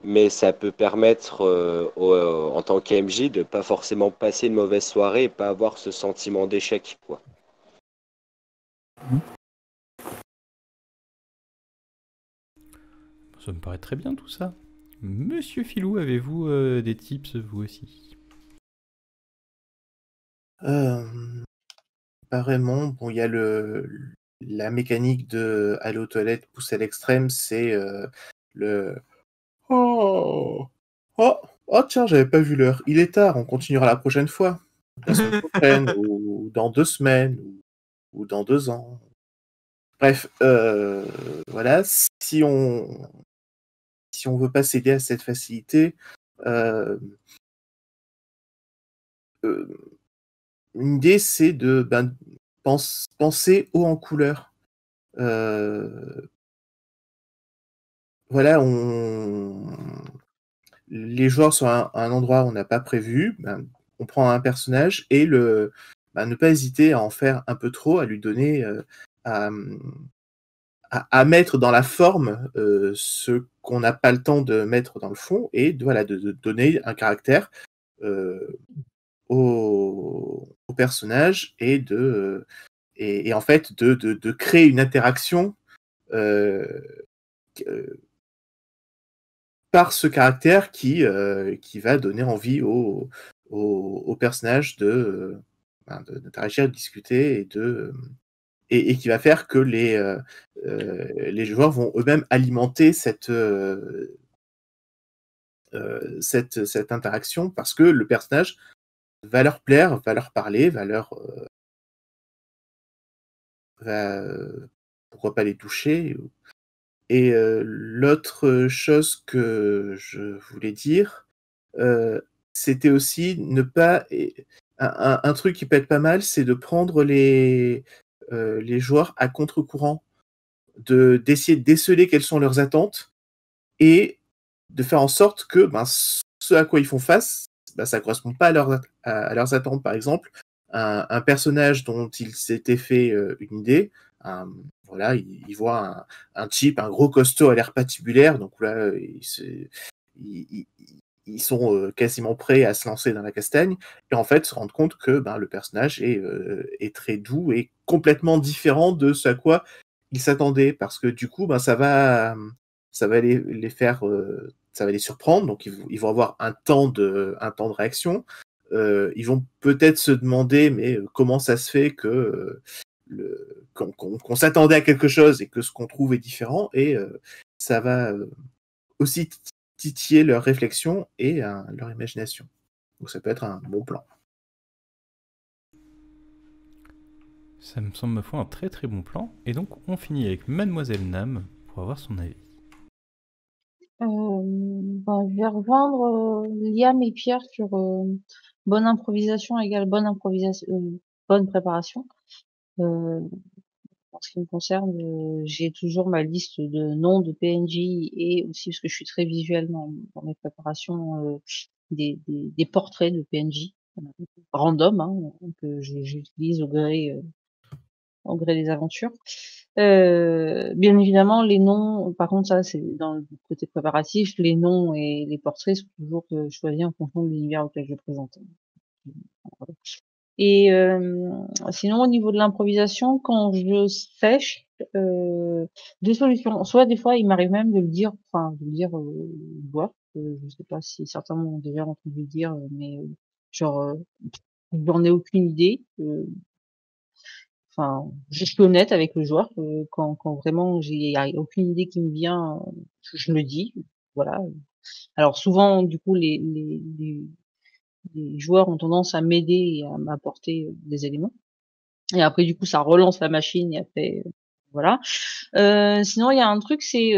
mais ça peut permettre en tant qu'MJ de pas forcément passer une mauvaise soirée et pas avoir ce sentiment d'échec, quoi. Ça me paraît très bien tout ça. Monsieur Filou, avez-vous des tips vous aussi? Pas vraiment. Bon, il y a la mécanique de aller aux toilettes poussée à l'extrême, c'est le oh oh oh tiens, j'avais pas vu l'heure. Il est tard, on continuera la prochaine fois. La semaine prochaine, ou dans 2 semaines, ou dans 2 ans. Bref, voilà, si on veut pas céder à cette facilité, euh, euh, une idée c'est de penser haut en couleur. Voilà, les joueurs sont à un endroit où on n'a pas prévu, on prend un personnage et ne pas hésiter à en faire un peu trop, à lui donner, à, à mettre dans la forme ce qu'on n'a pas le temps de mettre dans le fond et de donner un caractère au personnage et en fait de créer une interaction euh, par ce caractère qui va donner envie au personnage d'interagir, de discuter et qui va faire que les joueurs vont eux-mêmes alimenter cette interaction parce que le personnage va leur plaire, va leur parler, pourquoi pas les toucher. Et l'autre chose que je voulais dire, c'était aussi ne pas. Un truc qui peut être pas mal, c'est de prendre les joueurs à contre-courant, d'essayer de déceler quelles sont leurs attentes et de faire en sorte que ce à quoi ils font face, ça ne correspond pas à leurs attentes. Par exemple, un personnage dont ils s'étaient fait une idée, voilà, ils voient un type, un gros costaud à l'air patibulaire, donc là, ils sont quasiment prêts à se lancer dans la castagne, et en fait se rendre compte que le personnage est très doux et complètement différent de ce à quoi ils s'attendaient, parce que du coup, ça va les faire, ça va les surprendre, donc ils vont avoir un temps de réaction. Ils vont peut-être se demander, mais comment ça se fait que qu'on s'attendait à quelque chose et que ce qu'on trouve est différent, et ça va aussi titiller leur réflexion et leur imagination. Donc ça peut être un bon plan. Ça me semble, ma foi, un très très bon plan. Et donc, on finit avec Mademoiselle Nam pour avoir son avis. Je vais rejoindre Liam et Pierre sur bonne improvisation égale bonne préparation. En ce qui me concerne, j'ai toujours ma liste de noms de PNJ et aussi parce que je suis très visuelle dans mes préparations, des portraits de PNJ random, hein, que j'utilise au gré des aventures. Bien évidemment, les noms, par contre, ça c'est dans le côté préparatif, les noms et les portraits sont toujours choisis en fonction de l'univers auquel je présente. Voilà. Et sinon, au niveau de l'improvisation, quand je sèche, deux solutions. Soit des fois, il m'arrive même de le dire, au joueur. Je sais pas si certains m'ont déjà entendu le dire, mais genre, j'en ai aucune idée. Enfin, je suis honnête avec le joueur. Quand vraiment j'ai aucune idée qui me vient, je le dis. Voilà. Alors souvent, du coup, les joueurs ont tendance à m'aider et à m'apporter des éléments. Et après, du coup, ça relance la machine et après, voilà. Sinon, il y a un truc, c'est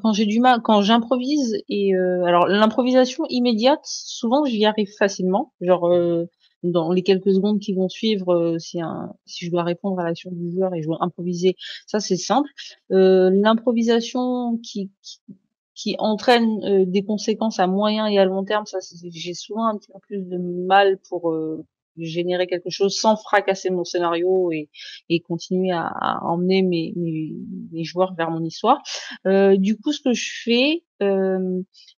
quand j'ai du mal, quand j'improvise et alors l'improvisation immédiate, souvent j'y arrive facilement. Genre dans les quelques secondes qui vont suivre, si je dois répondre à l'action du joueur et je dois improviser, ça c'est simple. L'improvisation qui entraîne des conséquences à moyen et à long terme, ça j'ai souvent un petit peu plus de mal pour générer quelque chose sans fracasser mon scénario et continuer à emmener mes joueurs vers mon histoire. Du coup, ce que je fais,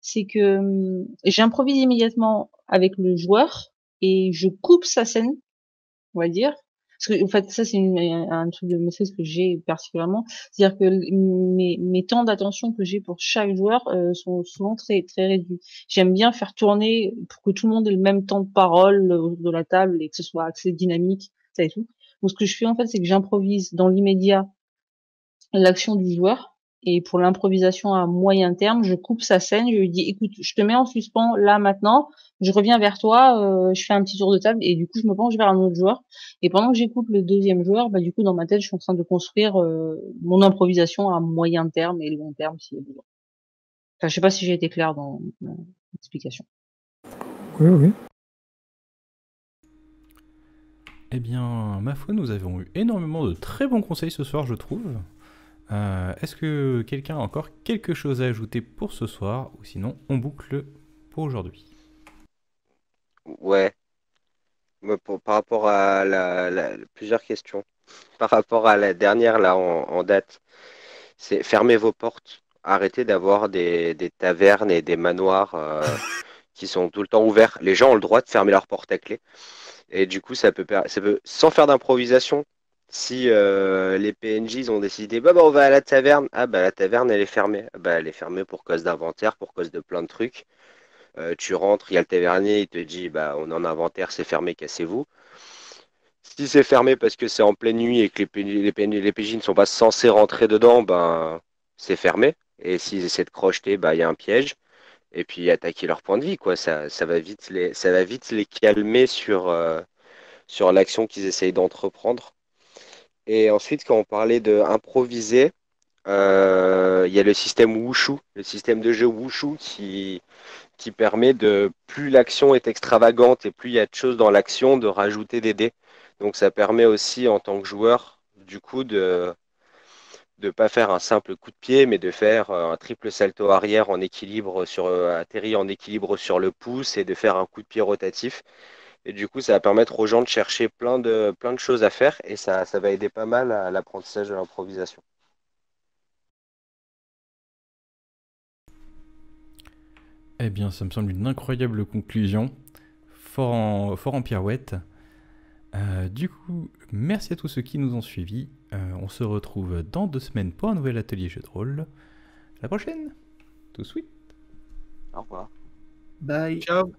c'est que j'improvise immédiatement avec le joueur et je coupe sa scène, on va dire. Parce que, en fait, ça, c'est un truc de maîtrise que j'ai particulièrement. C'est-à-dire que mes temps d'attention que j'ai pour chaque joueur sont souvent très, très réduits. J'aime bien faire tourner pour que tout le monde ait le même temps de parole de la table et que ce soit assez dynamique, ça et tout. Donc, ce que je fais, en fait, c'est que j'improvise dans l'immédiat l'action du joueur. Et pour l'improvisation à moyen terme, je coupe sa scène, je lui dis, écoute, je te mets en suspens là maintenant, je reviens vers toi, je fais un petit tour de table et du coup je me penche vers un autre joueur. Et pendant que j'écoute le deuxième joueur, bah du coup dans ma tête je suis en train de construire mon improvisation à moyen terme et long terme s'il y a besoin. Enfin, je sais pas si j'ai été clair dans l'explication. Oui, oui. Eh bien, ma foi, nous avons eu énormément de très bons conseils ce soir, je trouve. Est-ce que quelqu'un a encore quelque chose à ajouter pour ce soir, ou sinon on boucle pour aujourd'hui? Ouais, par rapport à plusieurs questions. Par rapport à la dernière là en date, c'est fermez vos portes. Arrêtez d'avoir des tavernes et des manoirs qui sont tout le temps ouverts. Les gens ont le droit de fermer leurs portes à clé. Et du coup, sans faire d'improvisation, si les PNJ ils ont décidé, bah, on va à la taverne, ah bah la taverne elle est fermée. Ah, bah, elle est fermée pour cause d'inventaire, pour cause de plein de trucs. Tu rentres, il y a le tavernier, il te dit, bah on est en inventaire, c'est fermé, cassez-vous. Si c'est fermé parce que c'est en pleine nuit et que les PJ ne sont pas censés rentrer dedans, ben c'est fermé. Et s'ils essaient de crocheter, bah il y a un piège. Et puis attaquer leur point de vie, quoi. Ça va vite les calmer sur l'action qu'ils essayent d'entreprendre. Et ensuite, quand on parlait de improviser, il y a le système Wushu, le système de jeu Wushu qui permet de, plus l'action est extravagante et plus il y a de choses dans l'action, de rajouter des dés. Donc ça permet aussi en tant que joueur, du coup, de ne pas faire un simple coup de pied, mais de faire un triple salto arrière en équilibre atterri en équilibre sur le pouce et de faire un coup de pied rotatif. Et du coup, ça va permettre aux gens de chercher plein de choses à faire et ça va aider pas mal à l'apprentissage de l'improvisation. Eh bien, ça me semble une incroyable conclusion, fort en pirouette. Du coup, merci à tous ceux qui nous ont suivis. On se retrouve dans 2 semaines pour un nouvel atelier jeu de rôle. À la prochaine. Tout de suite. Au revoir. Bye. Ciao.